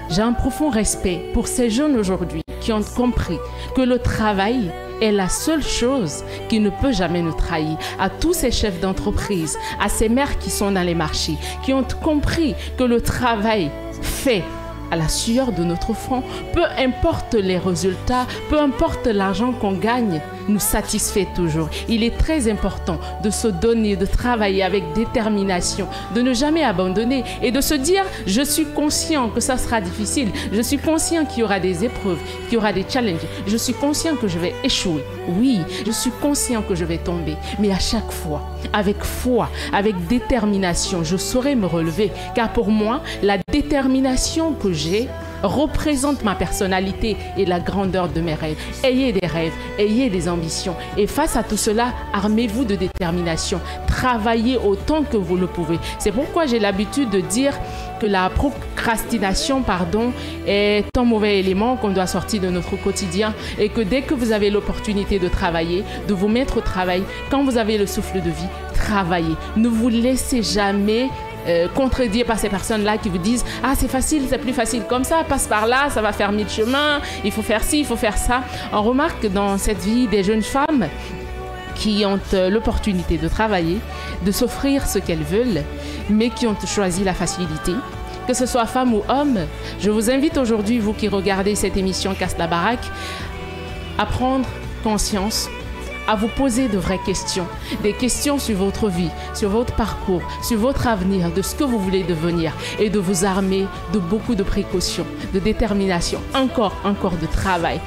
J'ai un profond respect pour ces jeunes aujourd'hui qui ont compris que le travail est la seule chose qui ne peut jamais nous trahir. À tous ces chefs d'entreprise, à ces mères qui sont dans les marchés, qui ont compris que le travail fait à la sueur de notre front, peu importe les résultats, peu importe l'argent qu'on gagne, nous satisfait toujours. Il est très important de se donner, de travailler avec détermination, de ne jamais abandonner et de se dire, je suis conscient que ça sera difficile, je suis conscient qu'il y aura des épreuves, qu'il y aura des challenges, je suis conscient que je vais échouer. Oui, je suis conscient que je vais tomber, mais à chaque fois, avec foi, avec détermination, je saurai me relever, car pour moi, la détermination que j'ai représente ma personnalité et la grandeur de mes rêves. Ayez des rêves, ayez des ambitions et face à tout cela, armez-vous de détermination. Travaillez autant que vous le pouvez. C'est pourquoi j'ai l'habitude de dire que la procrastination, est un mauvais élément qu'on doit sortir de notre quotidien et que dès que vous avez l'opportunité de travailler, de vous mettre au travail, quand vous avez le souffle de vie, travaillez. Ne vous laissez jamais contredire par ces personnes-là qui vous disent « Ah, c'est facile, c'est plus facile comme ça, passe par là, ça va faire 1000 chemins, il faut faire ci, il faut faire ça. » On remarque dans cette vie des jeunes femmes qui ont l'opportunité de travailler, de s'offrir ce qu'elles veulent, mais qui ont choisi la facilité. Que ce soit femme ou homme, je vous invite aujourd'hui, vous qui regardez cette émission Casse la baraque, à prendre conscience, à vous poser de vraies questions, des questions sur votre vie, sur votre parcours, sur votre avenir, de ce que vous voulez devenir et de vous armer de beaucoup de précautions, de détermination, encore de travail.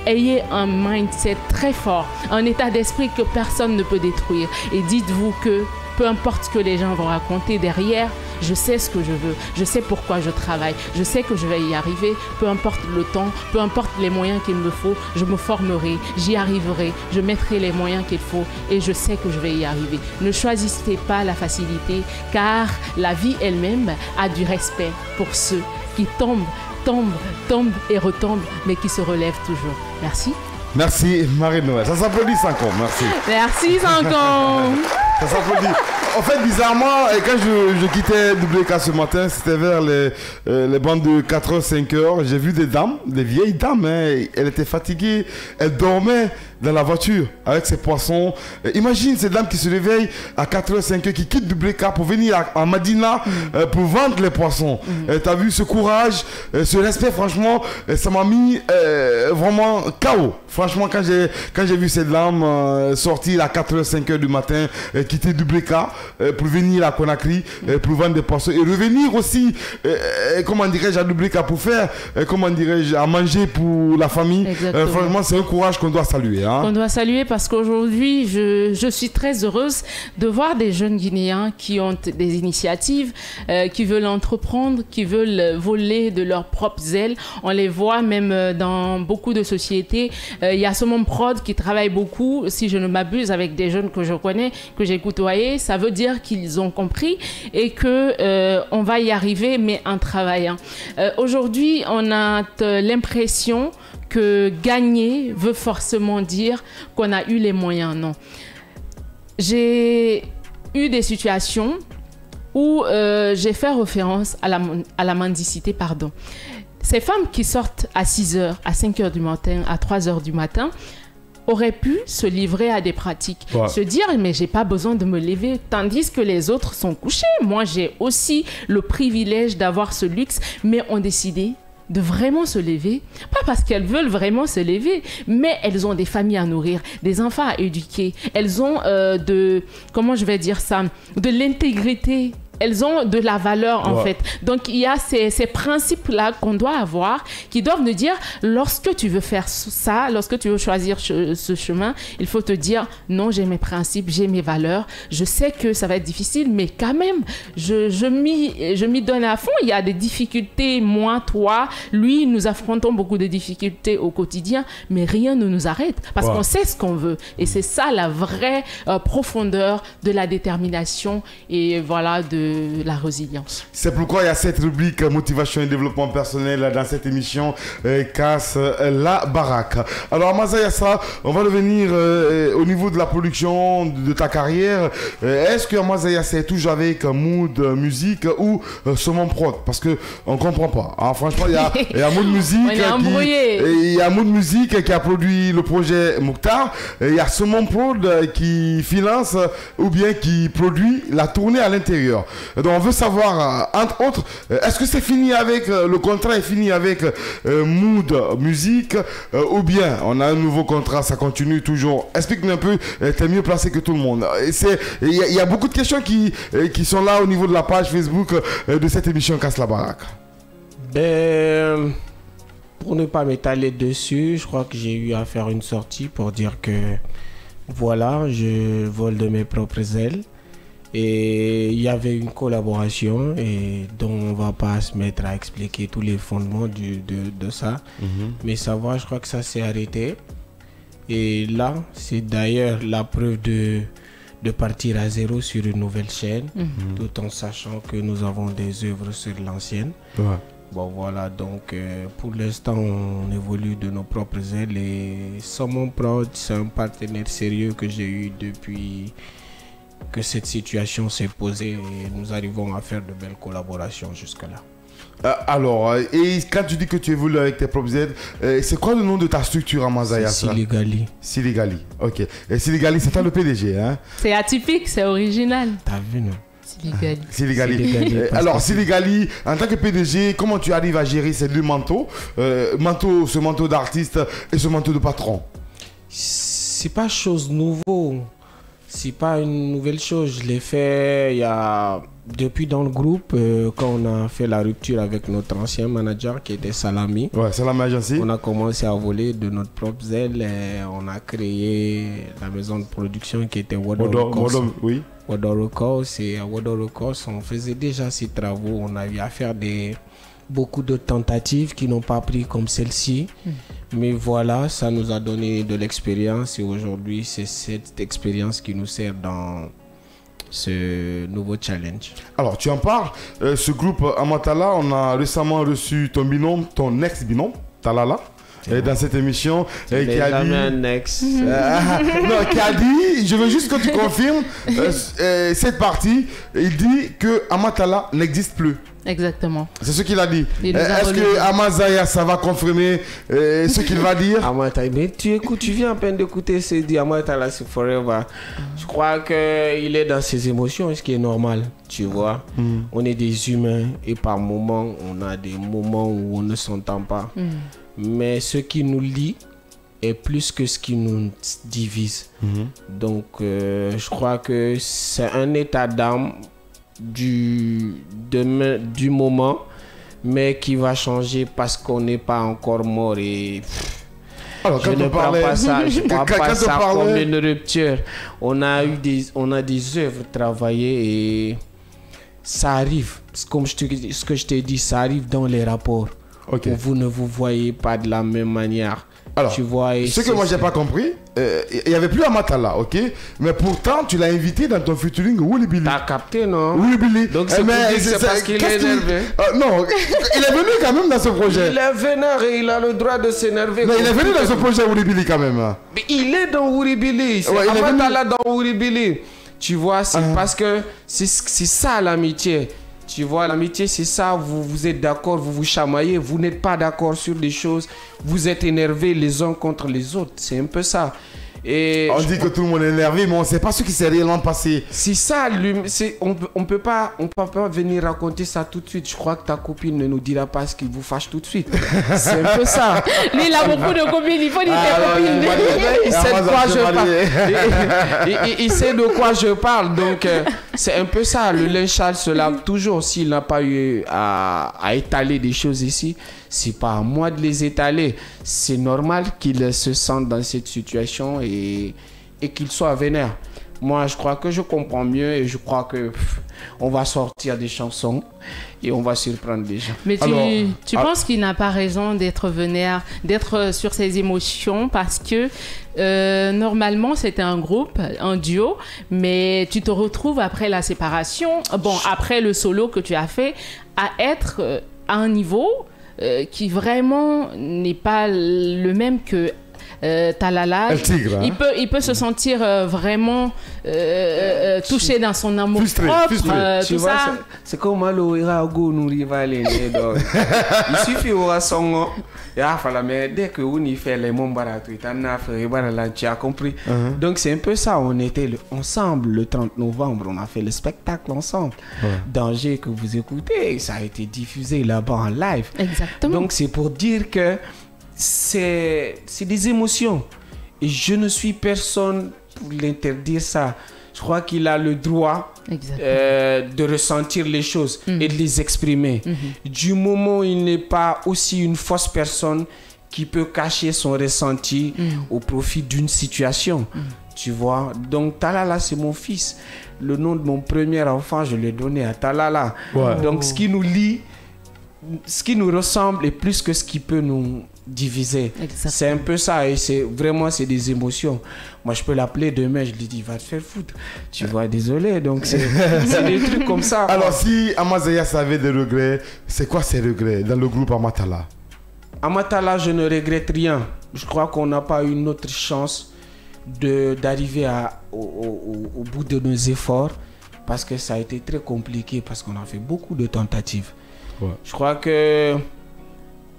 Ayez un mindset très fort, un état d'esprit que personne ne peut détruire et dites-vous que peu importe ce que les gens vont raconter derrière, je sais ce que je veux, je sais pourquoi je travaille, je sais que je vais y arriver, peu importe le temps, peu importe les moyens qu'il me faut, je me formerai, j'y arriverai, je mettrai les moyens qu'il faut et je sais que je vais y arriver. Ne choisissez pas la facilité car la vie elle-même a du respect pour ceux qui tombent et retombent mais qui se relèvent toujours. Merci. Merci Marie-Noël. Ça s'applaudit Sankom, merci. Merci Sankom. Ça s'applaudit. En fait, bizarrement, quand je quittais WK ce matin, c'était vers les bandes de 4h, 5h. J'ai vu des dames, des vieilles dames. Hein, elles étaient fatiguées. Elles dormaient dans la voiture avec ces poissons. Imagine ces dames qui se réveillent à 4h, 5h, qui quittent WK pour venir à Madina pour vendre les poissons. Tu as vu ce courage, ce respect, franchement, ça m'a mis vraiment KO. Franchement, quand j'ai vu ces dames sortir à 4h, 5h du matin, quitter WK pour venir à Conakry pour vendre des poissons et revenir aussi, comment dirais-je, à WK pour faire, comment dirais-je, à manger pour la famille. Franchement, c'est un courage qu'on doit saluer. Hein. On doit saluer parce qu'aujourd'hui, je suis très heureuse de voir des jeunes Guinéens qui ont des initiatives, qui veulent entreprendre, qui veulent voler de leurs propres ailes. On les voit même dans beaucoup de sociétés. Il y a Somon Prod qui travaille beaucoup, si je ne m'abuse, avec des jeunes que je connais, que j'ai côtoyés. Ça veut dire qu'ils ont compris et qu'on va y arriver, mais en travaillant. Aujourd'hui, on a l'impression que gagner veut forcément dire qu'on a eu les moyens. Non. J'ai eu des situations où j'ai fait référence à la mendicité, Ces femmes qui sortent à 6h, à 5h du matin, à 3h du matin, auraient pu se livrer à des pratiques, se dire mais j'ai pas besoin de me lever, tandis que les autres sont couchés. Moi j'ai aussi le privilège d'avoir ce luxe, mais ont décidé de vraiment se lever, pas parce qu'elles veulent vraiment se lever, mais elles ont des familles à nourrir, des enfants à éduquer, elles ont de l'intégrité. Elles ont de la valeur en fait. Donc il y a ces principes-là qu'on doit avoir, qui doivent nous dire, lorsque tu veux faire ça, lorsque tu veux choisir ce chemin, il faut te dire, non, j'ai mes principes, j'ai mes valeurs, je sais que ça va être difficile, mais quand même, je m'y donne à fond. Il y a des difficultés, moi, toi, lui, nous affrontons beaucoup de difficultés au quotidien, mais rien ne nous arrête, parce qu'on sait ce qu'on veut. Et c'est ça la vraie profondeur de la détermination et voilà, de la résilience. C'est pourquoi il y a cette rubrique motivation et développement personnel dans cette émission Casse la baraque. Alors Amaza Yassa, on va revenir au niveau de la production de ta carrière. Est-ce que Amaza Yassa est toujours avec Mood Music ou Somon Prod? Parce que on comprend pas. Alors, franchement, il y a Mood Music qui a produit le projet Mouktar. Il y a Somon Prod qui finance ou bien qui produit la tournée à l'intérieur. Donc on veut savoir, entre autres, est-ce que c'est fini avec, le contrat est fini avec Mood Musique ou bien on a un nouveau contrat, ça continue toujours? Explique-nous un peu, t'es mieux placé que tout le monde. Il y a beaucoup de questions qui sont là au niveau de la page Facebook de cette émission Casse la Baraque. Ben, pour ne pas m'étaler dessus, je crois que j'ai eu à faire une sortie pour dire que voilà, je vole de mes propres ailes. Et il y avait une collaboration et dont on ne va pas se mettre à expliquer tous les fondements de ça. Mais savoir, je crois que ça s'est arrêté. Et là, c'est d'ailleurs la preuve de partir à zéro sur une nouvelle chaîne, tout en sachant que nous avons des œuvres sur l'ancienne. Ouais. Bon voilà, donc pour l'instant on évolue de nos propres ailes et Saumon Prod, c'est un partenaire sérieux que j'ai eu depuis que cette situation s'est posée et nous arrivons à faire de belles collaborations jusque-là. Alors, et quand tu dis que tu évolues avec tes propres ailes, c'est quoi le nom de ta structure à Mazaya? Siligali. Siligali, ok. Et Siligali, c'est toi le PDG, hein? C'est atypique, c'est original. T'as vu, non? Siligali. Alors, Siligali, en tant que PDG, comment tu arrives à gérer ces deux manteaux, ce manteau d'artiste et ce manteau de patron? C'est pas chose nouveau. C'est pas une nouvelle chose. Je l'ai fait depuis dans le groupe, quand on a fait la rupture avec notre ancien manager qui était Salami. Ouais, Salami Agency. On a commencé à voler de notre propre aile et on a créé la maison de production qui était Wado Records. Oui. Wado Records, et à Wado Records, on faisait déjà ces travaux. On a eu à faire beaucoup de tentatives qui n'ont pas pris comme celle-ci. Mais voilà, ça nous a donné de l'expérience et aujourd'hui, c'est cette expérience qui nous sert dans ce nouveau challenge. Alors, tu en parles, ce groupe Amatala, on a récemment reçu ton binôme, ton ex-binôme, Talala, dans cette émission, qui a dit... un ex. Non, qui a dit, je veux juste que tu confirmes cette partie, il dit que Amatala n'existe plus. Exactement. C'est ce qu'il a dit. Est-ce que Amazaya, ça va confirmer ce qu'il va dire? Amatala, mais tu viens à peine d'écouter ce dit Amatala, c'est forever. Je crois qu'il est dans ses émotions, ce qui est normal, tu vois. On est des humains et par moments, on a des moments où on ne s'entend pas. Mais ce qui nous lie est plus que ce qui nous divise. Donc, je crois que c'est un état d'âme du moment, mais qui va changer parce qu'on n'est pas encore mort et alors, je ne prends pas ça, je prends pas ça comme une rupture. On a des œuvres travaillées et ça arrive, comme ce que je t'ai dit, ça arrive dans les rapports où vous ne vous voyez pas de la même manière. Alors, tu vois, ce que moi j'ai pas compris, il n'y avait plus Amatala, ok? Mais pourtant, tu l'as invité dans ton featuring Woulibilly. T'as capté, non? Woulibilly. Donc c'est parce qu'il est énervé. Non, il est venu quand même dans ce projet. Il est vénère et il a le droit de s'énerver. Non, il est venu dans ce projet Woulibilly quand même. Mais il est dans Woulibilly. C'est Amatala dans Woulibilly. Tu vois, c'est parce que c'est ça l'amitié. Tu vois, l'amitié, c'est ça, vous êtes d'accord, vous vous chamaillez, vous n'êtes pas d'accord sur des choses, vous êtes énervés les uns contre les autres, c'est un peu ça. Et on dit que tout le monde est énervé, mais on ne sait pas ce qui s'est réellement passé. C'est ça, on peut pas venir raconter ça tout de suite. Je crois que ta copine ne nous dira pas ce qui vous fâche tout de suite. C'est un peu ça. Lui, il a beaucoup de copines, il faut dire tes copines. Il sait de quoi je parle. Il sait de quoi je parle. Donc, c'est un peu ça. Le linge sale se lave toujours. S'il n'a pas eu à étaler des choses ici, c'est pas à moi de les étaler. C'est normal qu'il se sente dans cette situation et qu'il soit vénère. Moi, je crois que je comprends mieux et je crois que on va sortir des chansons et on va surprendre les gens. Mais tu penses qu'il n'a pas raison d'être vénère, d'être sur ses émotions parce que normalement c'était un groupe, un duo, mais tu te retrouves après la séparation, après le solo que tu as fait, à être à un niveau qui vraiment n'est pas le même que Talala, tigre, hein. il peut se sentir vraiment touché dans son amour propre. Tu vois, c'est comme Malo Irago nous rivalé. Il suffit au son. Mais dès que on y fait les mombarato, tu as compris. Donc c'est un peu ça. On était ensemble le 30 novembre. On a fait le spectacle ensemble. Danger que vous écoutez, ça a été diffusé là-bas en live. Exactement. Donc c'est pour dire que c'est des émotions. Et je ne suis personne pour l'interdire ça. Je crois qu'il a le droit de ressentir les choses et de les exprimer. Du moment où il n'est pas aussi une fausse personne qui peut cacher son ressenti au profit d'une situation. Tu vois, donc Talala, c'est mon fils. Le nom de mon premier enfant, je l'ai donné à Talala. Donc ce qui nous lie, ce qui nous ressemble est plus que ce qui peut nous diviser. C'est un peu ça, et c'est des émotions. Moi je peux l'appeler demain, je lui dis va te faire foutre, tu vois, désolé. Donc c'est des trucs comme ça. Alors si Amazaya savait des regrets, c'est quoi ses regrets dans le groupe Amatala? Amatala, je ne regrette rien. Je crois qu'on n'a pas eu une autre chance d'arriver au bout de nos efforts, parce que ça a été très compliqué, parce qu'on a fait beaucoup de tentatives. Je crois que,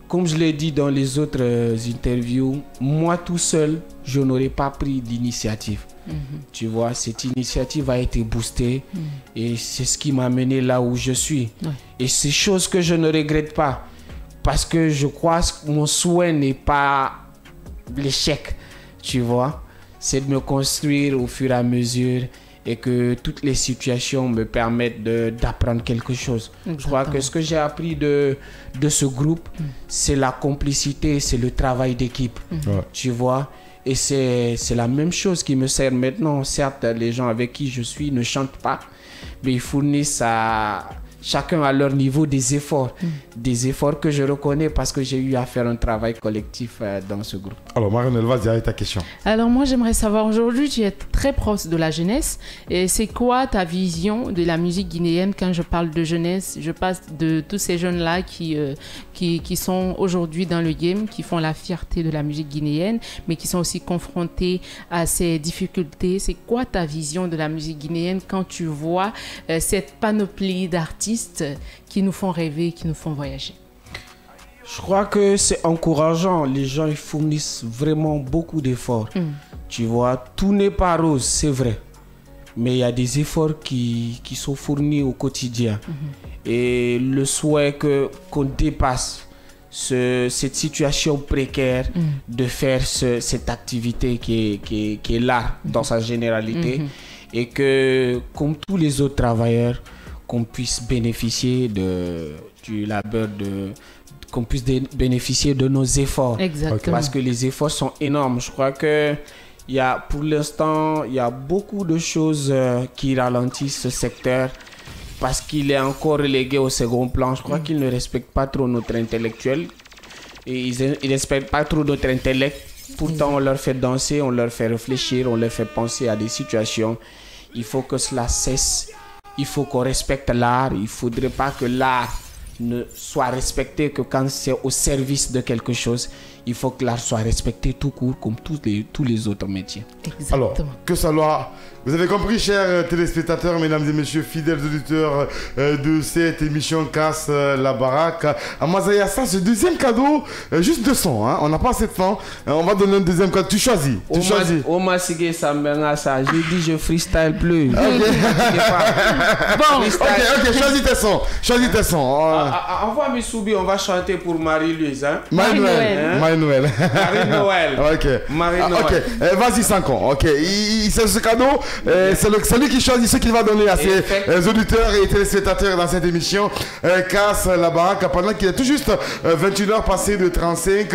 comme je l'ai dit dans les autres interviews, moi tout seul, je n'aurais pas pris d'initiative. Tu vois, cette initiative a été boostée et c'est ce qui m'a mené là où je suis. Et c'est chose que je ne regrette pas, parce que je crois que mon souhait n'est pas l'échec, tu vois. C'est de me construire au fur et à mesure et que toutes les situations me permettent d'apprendre quelque chose. Exactement. Je crois que ce que j'ai appris de ce groupe, c'est la complicité, c'est le travail d'équipe, tu vois. Et c'est la même chose qui me sert maintenant. Certes, les gens avec qui je suis ne chantent pas, mais ils fournissent chacun à leur niveau des efforts que je reconnais parce que j'ai eu à faire un travail collectif dans ce groupe. Alors Marionnelle, vas-y avec ta question. Alors moi j'aimerais savoir, aujourd'hui tu es très proche de la jeunesse, et c'est quoi ta vision de la musique guinéenne? Quand je parle de jeunesse, je passe de tous ces jeunes-là qui sont aujourd'hui dans le game, qui font la fierté de la musique guinéenne, mais qui sont aussi confrontés à ces difficultés. C'est quoi ta vision de la musique guinéenne quand tu vois cette panoplie d'artistes qui nous font rêver, qui nous font voyager? Je crois que c'est encourageant. Les gens ils fournissent vraiment beaucoup d'efforts. Tu vois, tout n'est pas rose, c'est vrai. Mais il y a des efforts qui sont fournis au quotidien. Et le souhait qu'on dépasse cette situation précaire de faire cette activité qui est l'art dans sa généralité. Et que, comme tous les autres travailleurs, qu'on puisse bénéficier du labeur, qu'on puisse bénéficier de nos efforts. Exactement. Parce que les efforts sont énormes. Je crois que pour l'instant, il y a beaucoup de choses qui ralentissent ce secteur parce qu'il est encore relégué au second plan. Je crois qu'ils ne respectent pas trop notre intellectuel et ils ne respectent pas trop notre intellect. Pourtant, on leur fait danser, on leur fait réfléchir, on leur fait penser à des situations. Il faut que cela cesse. Il faut qu'on respecte l'art. Il ne faudrait pas que l'art ne soit respecté que quand c'est au service de quelque chose. Il faut que l'art soit respecté tout court, comme tous les autres métiers. Alors, que ça soit... Vous avez compris, chers téléspectateurs, mesdames et messieurs, fidèles auditeurs de cette émission Casse la baraque. Amazaya, ça, c'est le deuxième cadeau, juste 200. Hein, on n'a pas assez de temps. On va donner un deuxième cadeau. Tu choisis. Oma Sige Sambenga, ça. J'ai dit, je freestyle plus. Ok, choisis tes sons. Choisis tes sons. Envoie mes soubis, on va chanter pour Marie-Louise. Hein? Marie-Noël. Marie-Noël. Ok. Ok. Vas-y, 5 ans. Ok. C'est ce cadeau. C'est lui qui choisit ce qu'il va donner à ses auditeurs et téléspectateurs dans cette émission Casse la baraque, pendant qu'il est tout juste 21h passées de 35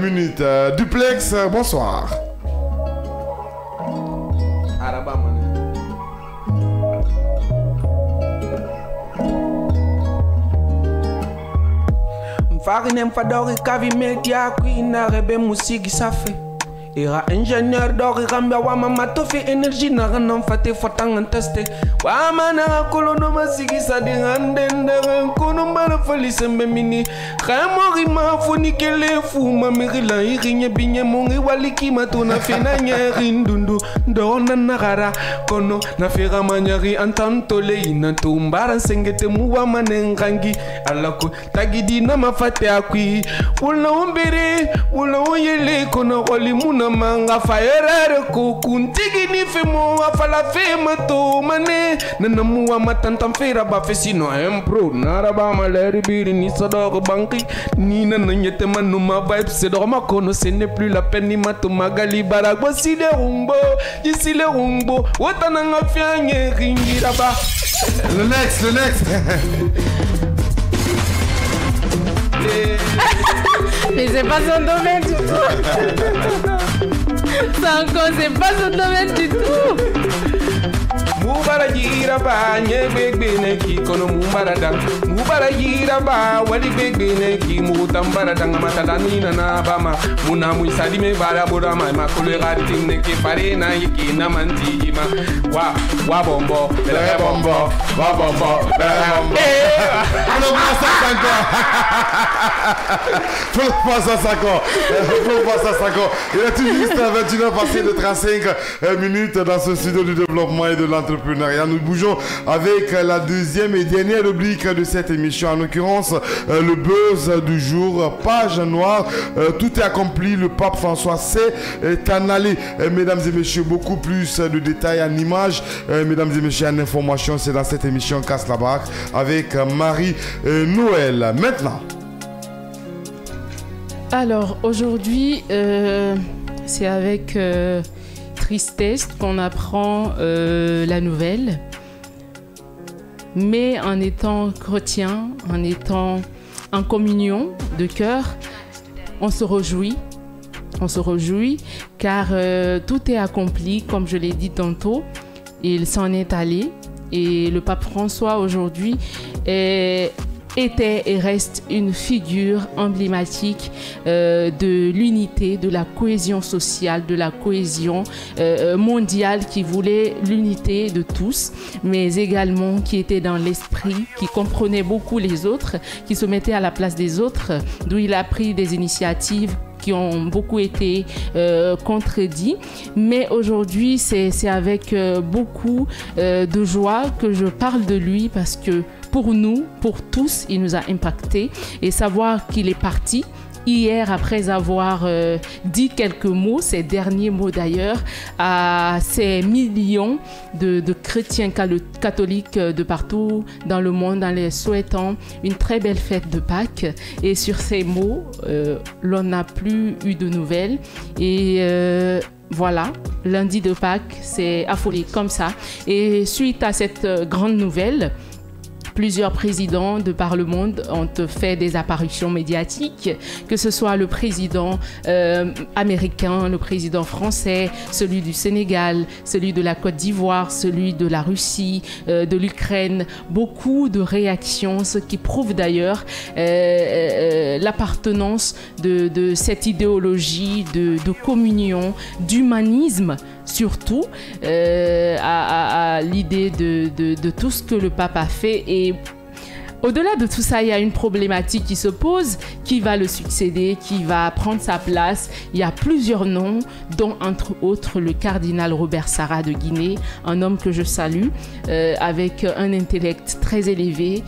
minutes. Duplex, bonsoir. Farinem fadori kavi media kuina rebe musiki safe. Ira ingénieur d'or, ira wama matofi énergie na ranam fate fotangan teste. Wama na kolono masigi sa de randen de kono mbara fali sembe mini. Khamori ma foni kele fu ma mirila irinye binye mongi waliki matuna fena nyeri ndundu. Dona nagara kono na fera manyari antantole ina tumbara sengete muwa manengangi. Alako tagidi na mafate akwi. Wula umbere, wula uyele kono wali muna manga fayerere kukuntigi ni femo afala fema to mane nanamu wa matantam fera ba fesino empro naraba maleri biri ni sodor banki ni nananyete manuma vibe c'est dorma kono ce n'est plus la peine ni mato magali baragwa si le rumbo d'ici le rumbo wotananga fianye ringira ba. Le next Mais c'est pas son domaine du tout. Sanko, c'est pas son domaine du tout. Mubara gira ba nye begbene ki kono mubara dang. Mubara gira ba wali begbene ki mutambara dang matada nina na bama. Muna muisadi me bara bora ma kolera tinne ke pare na yiki na manti ma. Wa bombo, le bombo, wa bombo, le bombo. Alors faut pas ça encore. Il est tout juste à 21h passé de 35 minutes dans ce studio du développement et de l'entrepreneuriat. Nous bougeons avec la deuxième et dernière rubrique de cette émission, en l'occurrence le buzz du jour, page noire. Tout est accompli, le pape François s'est canalé. Mesdames et messieurs, beaucoup plus de détails en images, mesdames et messieurs, en information, c'est dans cette émission Casse la Baraque avec Marie-Noël. Maintenant. Alors aujourd'hui, c'est avec tristesse qu'on apprend la nouvelle, mais en étant chrétien, en étant en communion de cœur, on se réjouit car tout est accompli, comme je l'ai dit tantôt, il s'en est allé et le pape François aujourd'hui était et reste une figure emblématique de l'unité, de la cohésion sociale, de la cohésion mondiale, qui voulait l'unité de tous, mais également qui était dans l'esprit, qui comprenait beaucoup les autres, qui se mettait à la place des autres, d'où il a pris des initiatives qui ont beaucoup été contredites. Mais aujourd'hui, c'est avec beaucoup de joie que je parle de lui, parce que pour nous, pour tous, il nous a impactés. Et savoir qu'il est parti hier, après avoir dit quelques mots, ces derniers mots d'ailleurs, à ces millions de chrétiens catholiques de partout dans le monde, en les souhaitant une très belle fête de Pâques. Et sur ces mots, l'on n'a plus eu de nouvelles. Et voilà, lundi de Pâques, c'est affolé comme ça. Et suite à cette grande nouvelle, plusieurs présidents de par le monde ont fait des apparitions médiatiques, que ce soit le président américain, le président français, celui du Sénégal, celui de la Côte d'Ivoire, celui de la Russie, de l'Ukraine. Beaucoup de réactions, ce qui prouve d'ailleurs l'appartenance de cette idéologie de communion, d'humanisme, surtout à l'idée de tout ce que le pape a fait. Et au-delà de tout ça, il y a une problématique qui se pose. Qui va le succéder? Qui va prendre sa place? Il y a plusieurs noms, dont entre autres le cardinal Robert Sarah de Guinée, un homme que je salue, avec un intellect très élevé,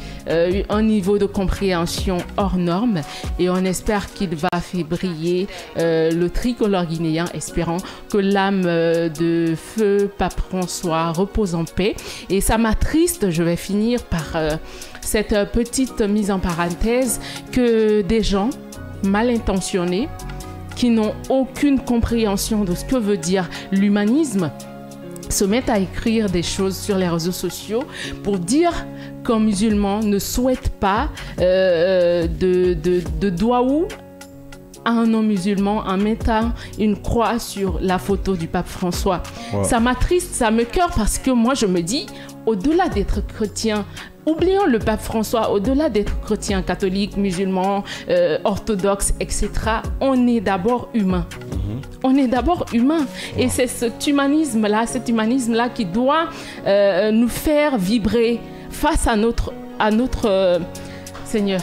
un niveau de compréhension hors norme, et on espère qu'il va faire briller le tricolore guinéen, espérant que l'âme de feu Pape François repose en paix. Et ça m'attriste, je vais finir par cette petite mise en parenthèse, que des gens mal intentionnés, qui n'ont aucune compréhension de ce que veut dire l'humanisme, se mettent à écrire des choses sur les réseaux sociaux pour dire qu'un musulman ne souhaite pas de doigts à un non-musulman en mettant une croix sur la photo du pape François. Wow. Ça m'attriste, ça me cœur, parce que moi je me dis, au-delà d'être chrétien, oublions le pape François, au-delà d'être chrétien, catholique, musulman, orthodoxe, etc., on est d'abord humain. on est d'abord humain. Et c'est cet humanisme-là qui doit nous faire vibrer face à notre Seigneur.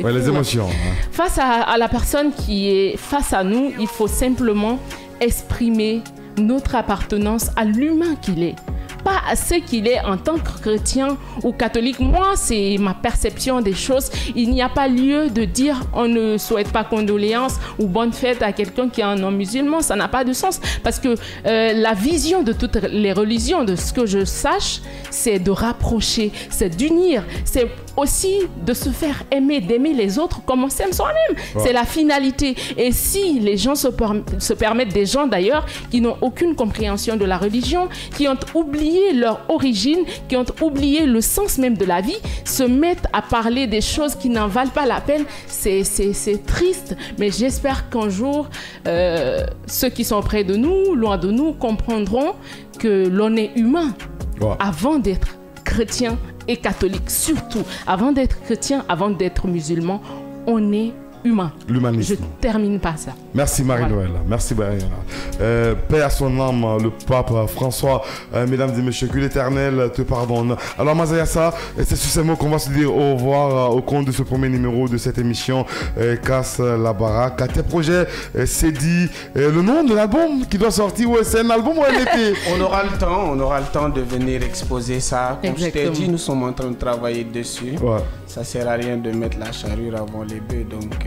Ouais, les émotions. Face à la personne qui est face à nous, il faut simplement exprimer notre appartenance à l'humain qu'il est. Pas à ce qu'il est en tant que chrétien ou catholique. Moi, c'est ma perception des choses. Il n'y a pas lieu de dire on ne souhaite pas condoléances ou bonne fête à quelqu'un qui est un non musulman. Ça n'a pas de sens. Parce que la vision de toutes les religions, de ce que je sache, c'est de rapprocher, c'est d'unir, c'est aussi de se faire aimer, d'aimer les autres comme on s'aime soi-même. Ouais. C'est la finalité. Et si les gens se permettent, des gens d'ailleurs qui n'ont aucune compréhension de la religion, qui ont oublié leur origine, qui ont oublié le sens même de la vie, se mettent à parler des choses qui n'en valent pas la peine, c'est triste. Mais j'espère qu'un jour, ceux qui sont près de nous, loin de nous, comprendront que l'on est humain avant d'être chrétien et catholique. Surtout, avant d'être chrétien, avant d'être musulman, on est humain. L'humanisme. Je termine par ça. Merci Marie-Noël. Voilà. Merci Marie-Noël. Paix à son âme, le pape François. Mesdames et messieurs, que l'Éternel te pardonne. Alors Mazayasa, c'est sur ces mots qu'on va se dire au revoir au compte de ce premier numéro de cette émission Casse la baraque. À tes projets, c'est dit le nom de l'album qui doit sortir. Ouais, c'est un album ou un EP? On aura le temps de venir exposer ça. Comme je t'ai dit, nous sommes en train de travailler dessus. Ouais. Ça sert à rien de mettre la charrue avant les bœufs. Donc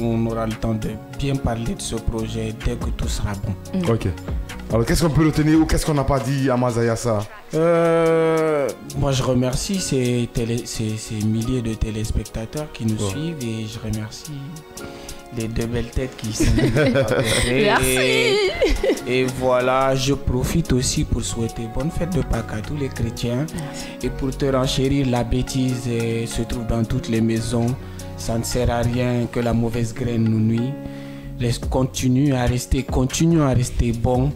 on aura le temps de bien parler de ce projet dès que tout sera bon. Ok. Alors qu'est-ce qu'on peut retenir ou qu'est-ce qu'on n'a pas dit à Mazayasa? Moi je remercie ces milliers de téléspectateurs qui nous suivent et je remercie les deux belles têtes qui sont Merci. Et voilà, je profite aussi pour souhaiter bonne fête de Pâques à tous les chrétiens. Et pour te renchérir, la bêtise se trouve dans toutes les maisons. Ça ne sert à rien que la mauvaise graine nous nuit. Continuons à rester bons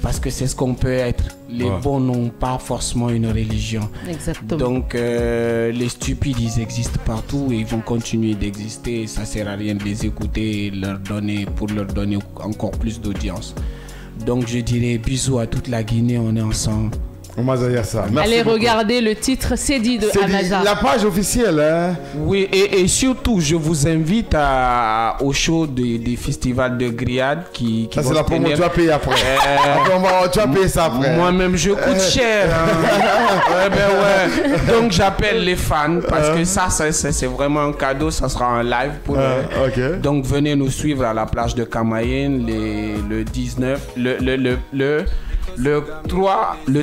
parce que c'est ce qu'on peut être. Les bons n'ont pas forcément une religion. Exactement. Donc les stupides, ils existent partout et ils vont continuer d'exister. Ça ne sert à rien de les écouter et pour leur donner encore plus d'audience. Donc je dirais bisous à toute la Guinée, on est ensemble. Allez regarder le titre, c'est dit de Amaza. La page officielle. Hein? Oui, et surtout, je vous invite au show des festivals de grillade qui ça, c'est la promo, tu vas payer après. Tu vas payer ça après. Moi-même, je coûte cher. Hein. Donc, j'appelle les fans parce que ça c'est vraiment un cadeau. Ça sera un live pour eux. Okay. Donc, venez nous suivre à la plage de Camaïenne le 19, le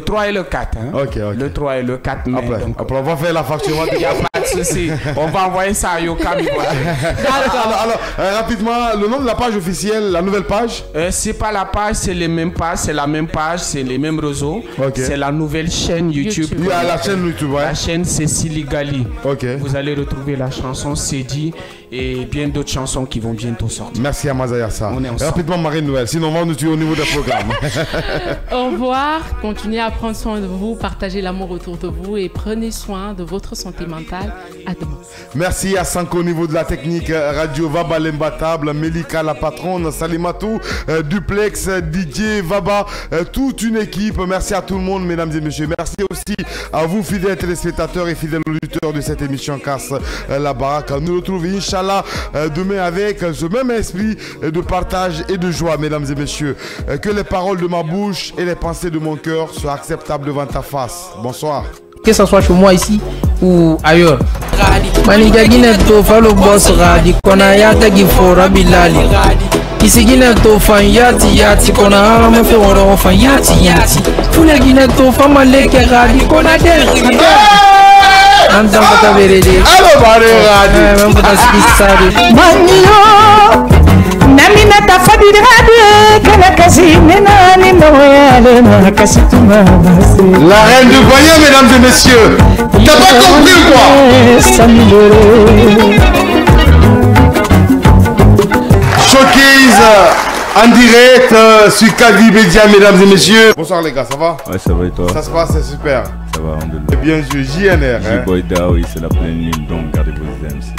3 et le 4. Hein? Okay. Le 3 et le 4 mai. Après, on va faire la facture. Il n'y a pas de souci. On va envoyer ça à Yokami. Alors, rapidement, le nom de la page officielle, la nouvelle page? C'est pas la page, c'est les mêmes pages, c'est la même page, c'est les mêmes réseaux. Okay. C'est la nouvelle chaîne YouTube. Il y a la chaîne YouTube, La chaîne, c'est Siligali. Okay. Vous allez retrouver la chanson C'est dit et bien d'autres chansons qui vont bientôt sortir. Merci à Mazayasa. Rapidement, Marie-Noël, sinon on va nous tuer au niveau des programmes. Au revoir, continuez à prendre soin de vous, partagez l'amour autour de vous et prenez soin de votre santé mentale. À demain. Merci à Sanko au niveau de la technique, Radio Vaba l'imbattable, Melika la patronne, Salimatou, Duplex, DJ Vaba, toute une équipe. Merci à tout le monde, mesdames et messieurs. Merci aussi à vous, fidèles téléspectateurs et fidèles auditeurs de cette émission Casse la baraque. Nous retrouvons, Inch'Allah, demain avec ce même esprit de partage et de joie, mesdames et messieurs. Que les paroles de ma bouche et les pensées de mon cœur soient acceptables devant ta face. Bonsoir. Que ce soit chez moi ici ou ailleurs. Manigagine to follow boss radi kona yata gifora bilali. Isigine to fan yati kona ama fe woro fan yati. Fule gine to fama leke radi kona der. Anda bata berede. Allo bare radi. Même pas spissade. Manio. Nami nata fadiri radi kana kasi nani noyale na kasi tuma. La reine du voyant, mesdames et messieurs. T'as pas compris ou quoi? Showcase en direct sur Kavi Média, mesdames et messieurs. Bonsoir les gars, ça va? Ouais, ça va et toi? Ça se passe, c'est super. Ça va, on Et bien sûr, JNR. J-Boy Daoui, c'est la pleine lune, donc gardez vos MC.